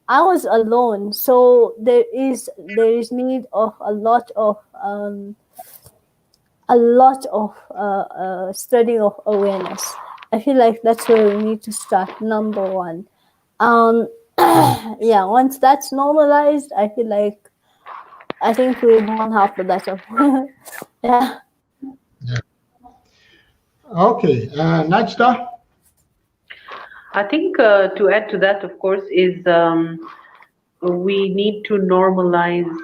I was alone. So there is need of a lot of spreading of awareness. I feel like that's where we need to start. Number one. Yeah, once that's normalized, I think we've won half the battle. Yeah. Okay, Najda? I think to add to that, of course, is we need to normalize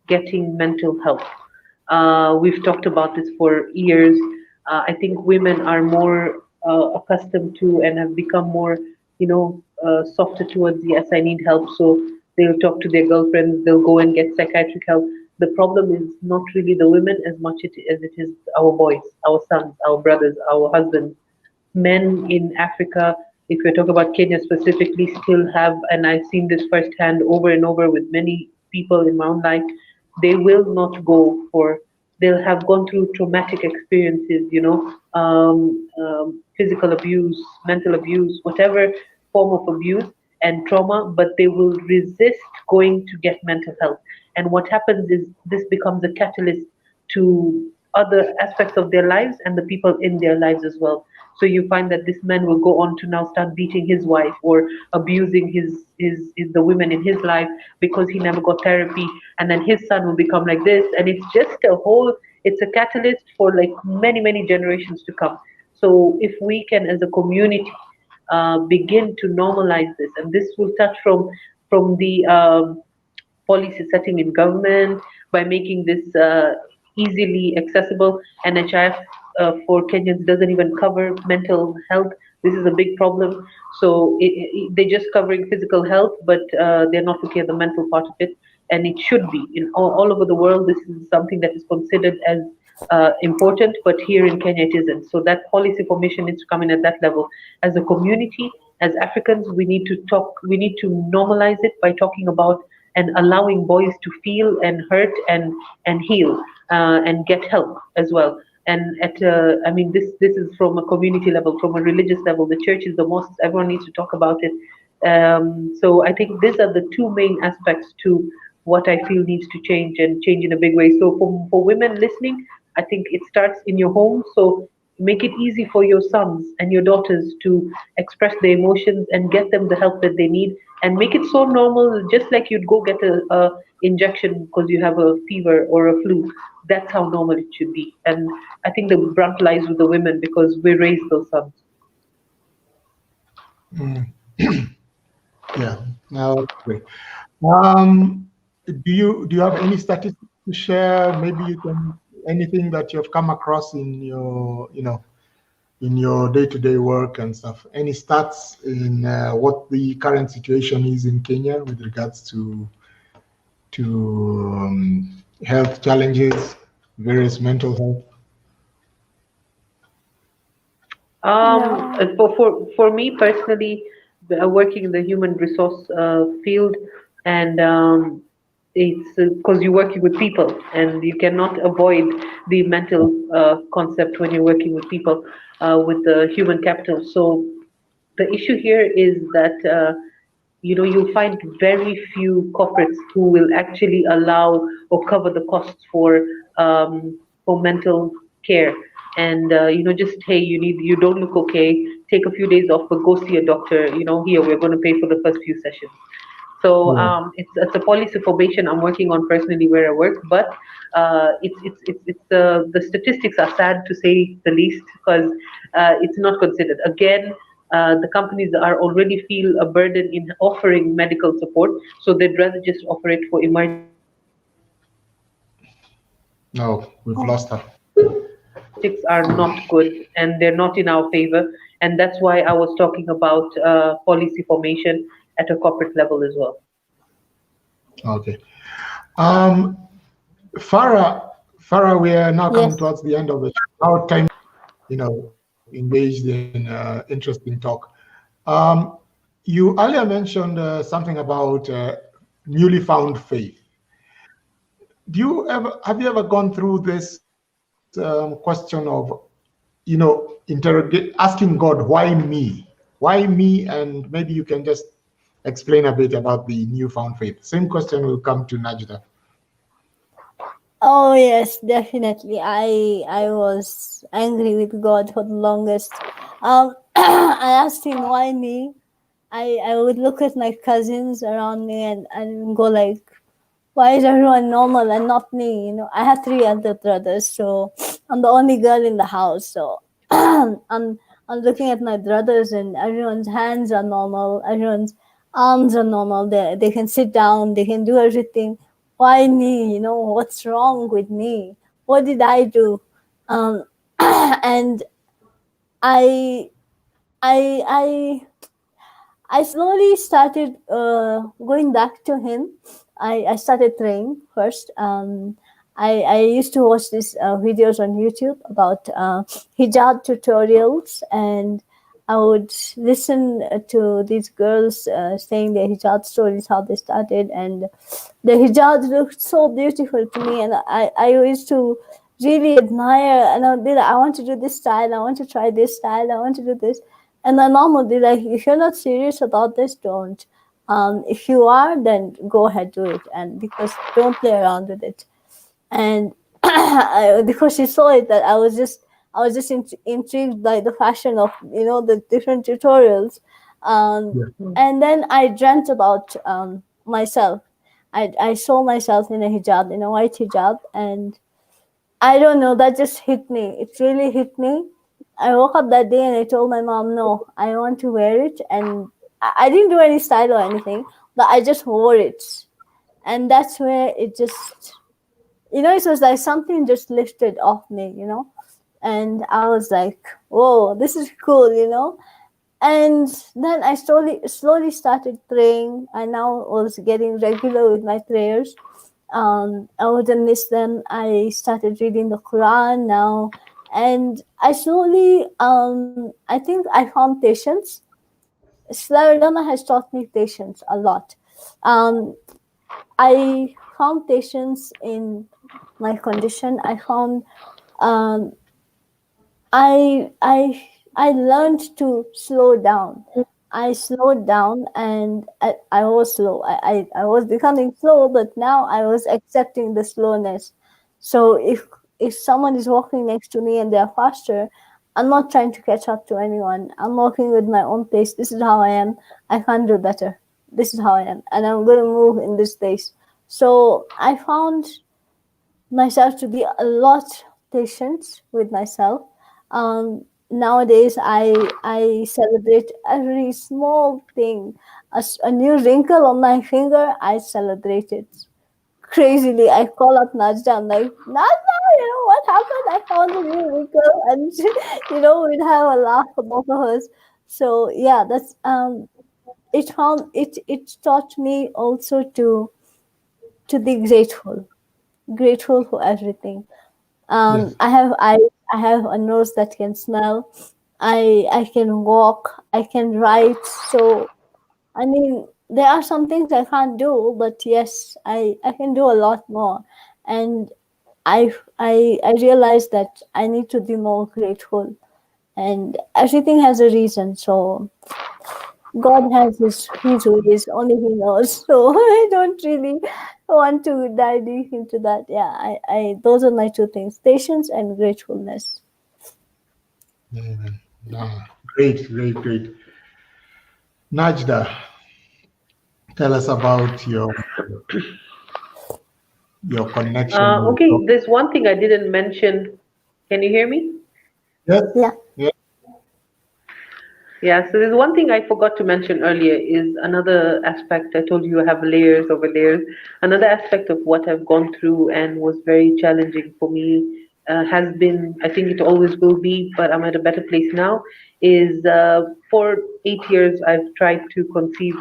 getting mental health. We've talked about this for years. I think women are more accustomed to and have become more, softer towards, yes, I need help. So they'll talk to their girlfriends, they'll go and get psychiatric help. The problem is not really the women as much as it is our boys, our sons, our brothers, our husbands. Men in Africa, if you're talking about Kenya specifically, still have, and I've seen this firsthand over and over with many people in my own life, they will not go for, they'll have gone through traumatic experiences, physical abuse, mental abuse, whatever form of abuse and trauma, but they will resist going to get mental health. And what happens is this becomes a catalyst to other aspects of their lives and the people in their lives as well. So you find that this man will go on to now start beating his wife or abusing his the women in his life because he never got therapy, and then his son will become like this, and it's just it's a catalyst for like many generations to come. So if we can, as a community, begin to normalize this, and this will touch from the policy setting in government by making this easily accessible. NHIF for Kenyans doesn't even cover mental health. This is a big problem. So they're just covering physical health, but they're not looking at the mental part of it. And it should be in all over the world. This is something that is considered as important, but here in Kenya it isn't. So that policy formation needs to come in at that level. As a community, as Africans, we need to talk. We need to normalize it by talking about and allowing boys to feel and hurt and heal and get help as well. And I mean, this is from a community level, from a religious level. The church is the most. Everyone needs to talk about it. So I think these are the two main aspects to what I feel needs to change and change in a big way. So for women listening, I think it starts in your home. So make it easy for your sons and your daughters to express their emotions and get them the help that they need, and make it so normal, just like you'd go get a injection because you have a fever or a flu. That's how normal it should be. And I think the brunt lies with the women because we raise those sons. Yeah. Now, great. Do you have any statistics to share? Maybe you can anything that you've come across in your in your day-to-day work and stuff. Any stats in what the current situation is in Kenya with regards to health challenges, various mental health? For me personally, working in the human resource field, and it's because you're working with people, and you cannot avoid the mental concept when you're working with people, with the human capital. So the issue here is that you'll find very few corporates who will actually allow or cover the costs for mental care. And just, hey, you don't look okay, take a few days off, but go see a doctor. Here, we're going to pay for the first few sessions. So Yeah. it's a policy formation I'm working on personally where I work, but the statistics are sad to say the least, because it's not considered. Again, the companies are already feel a burden in offering medical support, so they'd rather just offer it for emergency services. No, we've Oh, lost her. Statistics are not good, and they're not in our favor, and that's why I was talking about policy formation at a corporate level as well. Okay. Um, Farah, we are now coming yes. towards the end of it. Our time, engaged in interesting talk. Um, you earlier mentioned something about newly found faith. Have you ever gone through this question of, asking God, why me? And maybe you can just explain a bit about the newfound faith. Same question will come to Najda. Oh yes, definitely. I was angry with God for the longest. I asked him why me. I would look at my cousins around me and go like, why is everyone normal and not me? I had three elder brothers, so I'm the only girl in the house. So I'm looking at my brothers, and everyone's hands are normal, everyone's arms are normal. They can sit down, they can do everything. Why me? What's wrong with me? What did I do? And I I I slowly started going back to him. I started praying first. I used to watch these videos on YouTube about hijab tutorials, and I would listen to these girls saying their hijab stories, how they started, and the hijab looked so beautiful to me, and I used to really admire, and I would be like, I want to do this style, I want to try this style, I want to do this. And my mom would be like, if you're not serious about this, don't. If you are, then go ahead, do it. And because don't play around with it. And because she saw it, that I was just intrigued by the fashion of the different tutorials. Um, Yeah. and then I dreamt about myself. I saw myself in a hijab, in a white hijab, and I don't know, that just hit me. It really hit me. I woke up that day and I told my mom, no, I want to wear it. And I didn't do any style or anything, but I just wore it. And that's where it just, it was like something just lifted off me. And I was like, whoa, this is cool. And then I slowly started praying. I now was getting regular with my prayers. I wouldn't miss them. I started reading the Quran now, and I slowly, I think I found patience. Scleroderma has taught me patience a lot. Um, I found patience in my condition. I found, um, I learned to slow down. I slowed down, and I was slow. I was becoming slow, but now I was accepting the slowness. So if someone is walking next to me and they're faster, I'm not trying to catch up to anyone. I'm walking with my own pace. This is how I am. I can't do better. This is how I am, and I'm going to move in this pace. So I found myself to be a lot patient with myself. Nowadays, I celebrate every small thing. A new wrinkle on my finger, I celebrate it crazily. I call up Najda. I'm like, Najda, what happened? I found a new wrinkle, and we'd have a laugh, both of us. So yeah, that's it taught me also to be grateful for everything. Yes. I have a nose that can smell. I can walk. I can write. So I mean, there are some things I can't do, but yes, I can do a lot more. And I realized that I need to be more grateful, and everything has a reason. So God has his ways, only He knows. So I don't really want to dive deep into that. Yeah, I those are my two things: patience and gratefulness. Great, great, great. Najda, tell us about your connection with God. Okay, there's one thing I didn't mention. Can you hear me? Yes, Yeah. yes. Yeah, so there's one thing I forgot to mention earlier is another aspect. I told you I have layers over layers. Another aspect of what I've gone through and was very challenging for me has been, I think it always will be, but I'm at a better place now, is for 8 years I've tried to conceive,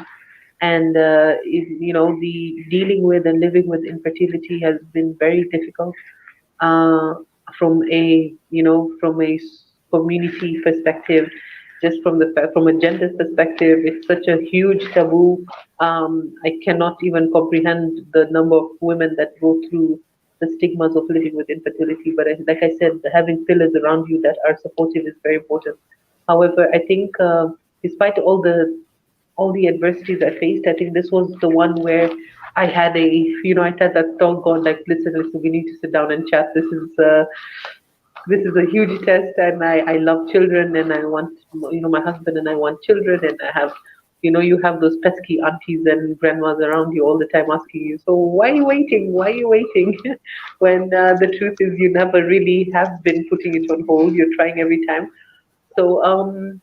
and the dealing with and living with infertility has been very difficult uh, from a community perspective, just from a gender perspective. It's such a huge taboo. I cannot even comprehend the number of women that go through the stigmas of living with infertility. But like I said, having pillars around you that are supportive is very important. However, I think despite all the adversities I faced, I think this was the one where I had I had that told God, like, listen, we need to sit down and chat. This is a huge test, and I love children, and I want, my husband and I want children, and I have, you have those pesky aunties and grandmas around you all the time asking you, so why are you waiting? Why are you waiting? When the truth is, you never really have been putting it on hold. You're trying every time. So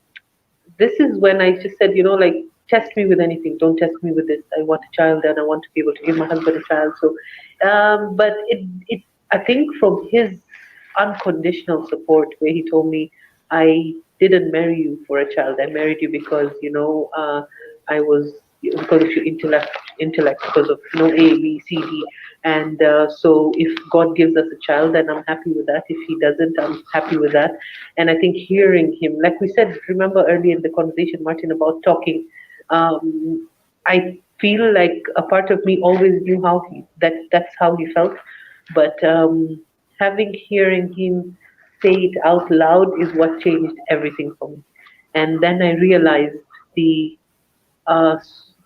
this is when I just said, like, test me with anything. Don't test me with this. I want a child, and I want to be able to give my husband a child. So, but I think from his unconditional support, where he told me, I didn't marry you for a child. I married you because, I was because of your intellect, because of A, B, C, D, and so if God gives us a child, then I'm happy with that. If He doesn't, I'm happy with that. And I think hearing Him, like we said, remember earlier in the conversation, Martin, about talking. I feel like a part of me always knew that's how he felt, but hearing him say it out loud is what changed everything for me. And then I realized the uh,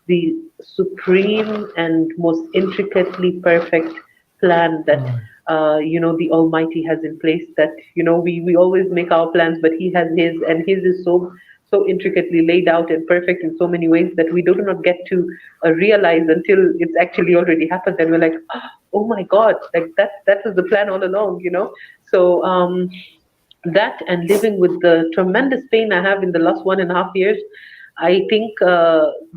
the supreme and most intricately perfect plan that the Almighty has in place. That we always make our plans, but He has His, and His is so intricately laid out and perfect in so many ways that we do not get to realize until it's actually already happened. And we're like, oh my God, like that was the plan all along. So that, and living with the tremendous pain I have in the last 1.5 years. I think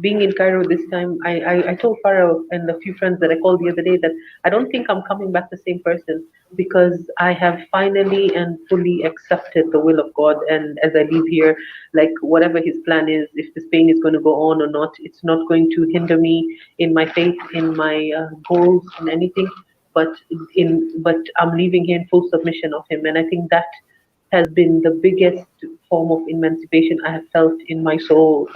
being in Cairo this time, I told Farah and a few friends that I called the other day that I don't think I'm coming back the same person, because I have finally and fully accepted the will of God. And as I leave here, like, whatever His plan is, if this pain is going to go on or not, it's not going to hinder me in my faith, in my goals, in anything. But I'm leaving here in full submission of Him, and I think that has been the biggest form of emancipation I have felt in my soul.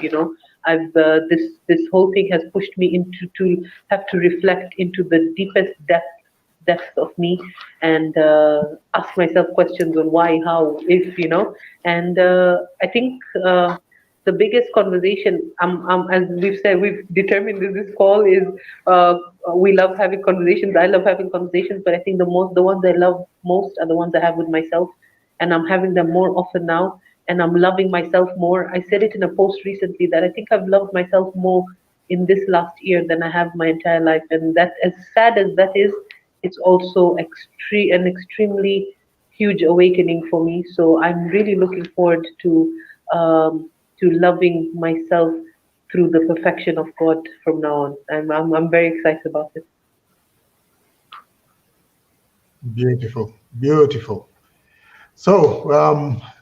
I've this whole thing has pushed me into to have to reflect into the deepest depths of me, and ask myself questions on why, how, if, and I think the biggest conversation, as we've said, we've determined that this call is, we love having conversations. I love having conversations, but I think the ones I love most are the ones I have with myself, and I'm having them more often now, and I'm loving myself more. I said it in a post recently that I think I've loved myself more in this last year than I have my entire life, and that, as sad as that is, it's also an extremely huge awakening for me. So I'm really looking forward to loving myself through the perfection of God from now on. I'm very excited about it. Beautiful, beautiful. So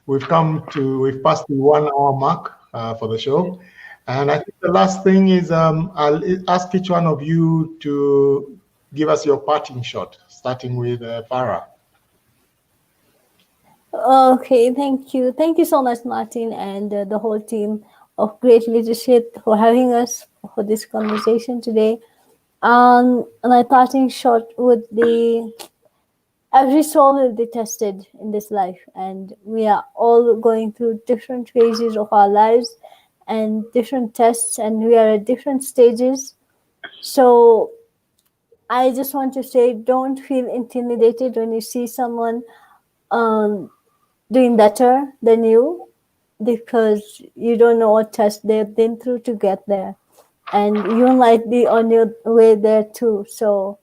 we've passed the 1 hour mark for the show, and I think the last thing is I'll ask each one of you to give us your parting shot, starting with Farah. Okay, thank you so much, Martin, and the whole team of Great Leadership for having us for this conversation today. My parting shot would be, every soul will be tested in this life, and we are all going through different phases of our lives and different tests, and we are at different stages. So I just want to say, don't feel intimidated when you see someone doing better than you, because you don't know what test they've been through to get there, and you might be on your way there too. So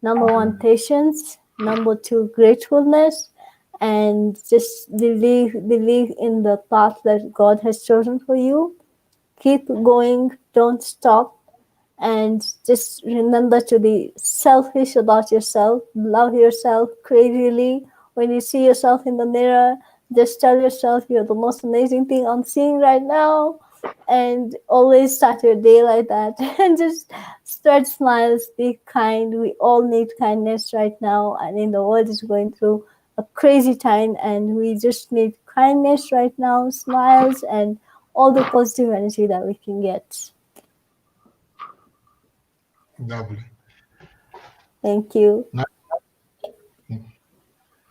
number one, patience. Number two, gratefulness, and just believe in the path that God has chosen for you. Keep going, don't stop, and just remember to be selfish about yourself. Love yourself crazily. When you see yourself in the mirror, just tell yourself you're the most amazing thing I'm seeing right now, and always start your day like that. And just spread smiles, be kind. We all need kindness right now, and in the world is going through a crazy time, and we just need kindness right now, smiles, and all the positive energy that we can get. Lovely. Thank you.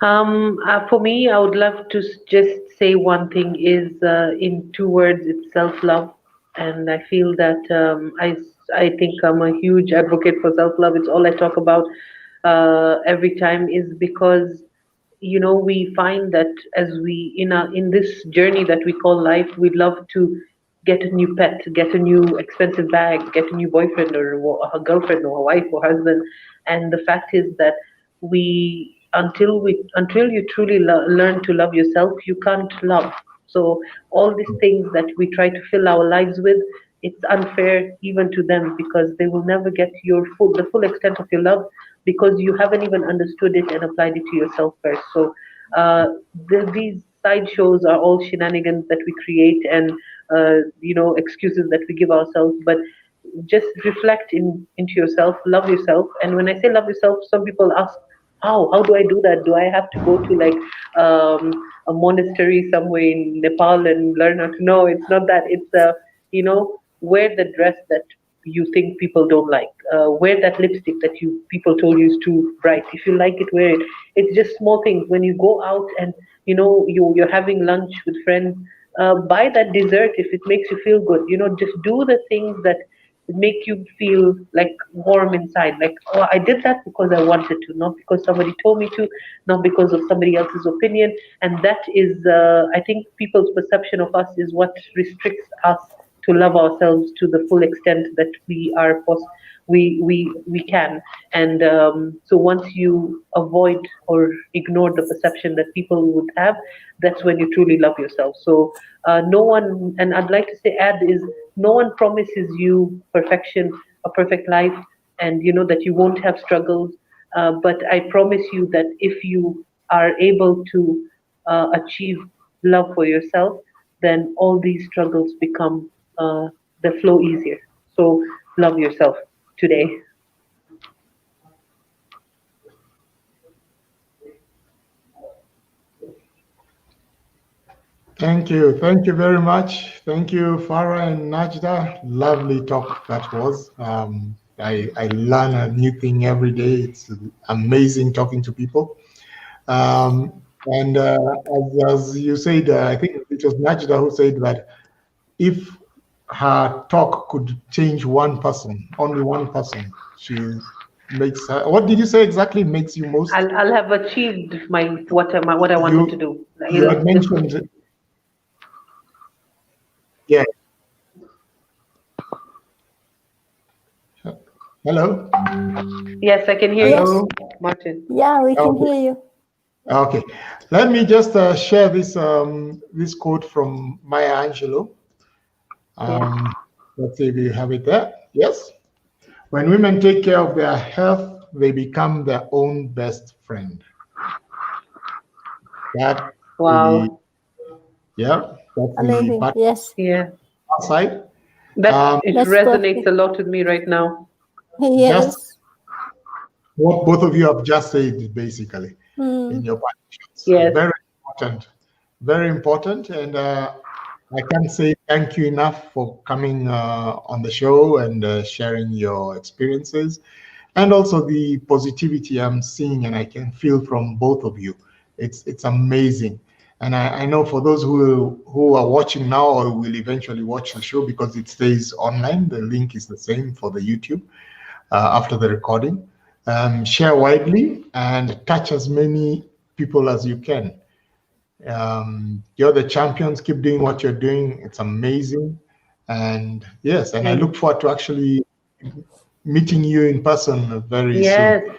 For me, I would love to just say one thing is in two words, it's self-love. And I feel that I think I'm a huge advocate for self-love. It's all I talk about every time, is because we find that as we in this journey that we call life, we love to get a new pet, get a new expensive bag, get a new boyfriend or a girlfriend or a wife or husband. And the fact is that until you truly learn to love yourself, you can't love. So all these things that we try to fill our lives with, it's unfair even to them, because they will never get the full extent of your love, because you haven't even understood it and applied it to yourself first. So these sideshows are all shenanigans that we create, and excuses that we give ourselves. But just reflect into yourself, love yourself. And when I say love yourself, some people ask, how do I do that? Do I have to go to like a monastery somewhere in Nepal and learn how to? No, it's not that. It's wear the dress that you think people don't like. Wear that lipstick that people told you is too bright. If you like it, wear it. It's just small things. When you go out and you're having lunch with friends, buy that dessert if it makes you feel good. Just do the things that make you feel like warm inside. Like, oh, I did that because I wanted to, not because somebody told me to, not because of somebody else's opinion. And that is, I think, people's perception of us is what restricts us to love ourselves to the full extent that we can. And so once you avoid or ignore the perception that people would have, that's when you truly love yourself. So no one, and I'd like to say is, no one promises you perfection, a perfect life, and that you won't have struggles. But I promise you that if you are able to achieve love for yourself, then all these struggles become the flow easier. So love yourself today. Thank you. Thank you very much. Thank you, Farah and Najda. Lovely talk that was. I learn a new thing every day. It's amazing talking to people. And as you said, I think it was Najda who said that if her talk could change one person, only one person, she makes her, what did you say exactly makes you most? I'll have achieved what I wanted to do. You had mentioned, yeah. Hello? Yes, I can hear you, Martin. Yeah, we can hear you. Okay, let me just share this quote from Maya Angelou. Let's see if you have it there. Yes. When women take care of their health, they become their own best friend. That wow. Yeah, that's amazing. The yes. Yeah. Side. It That's resonates perfect. a lot with me right now. Yes. Just what both of you have just said, basically, in your partnerships. Yes. Very important. Very important. And I can't say thank you enough for coming on the show and sharing your experiences, and also the positivity I'm seeing and I can feel from both of you. It's amazing. And I know for those who are watching now or will eventually watch the show, because it stays online, the link is the same for the YouTube after the recording. Share widely and touch as many people as you can. You're the champions. Keep doing what you're doing. It's amazing. And yes, and I look forward to actually meeting you in person very Yes. soon.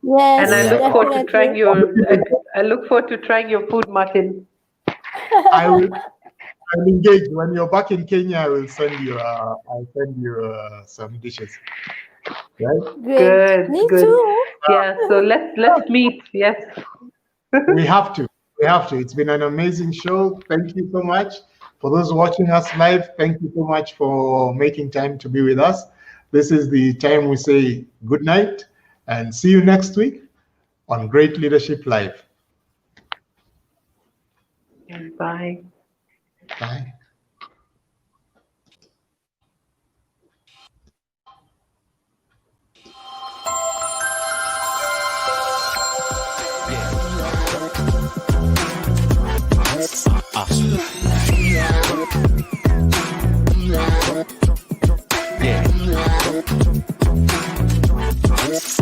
Yes, And I look forward to trying definitely. I look forward to trying your food, Martin. I'll engage when you're back in Kenya. I'll send you some dishes. Right? Great. Good, Me good. too. Yeah, so let's meet. Yes. We have to. We have to. It's been an amazing show. Thank you so much. For those watching us live, thank you so much for making time to be with us. This is the time we say good night and see you next week on Great Leadership Live. Bye. Bye.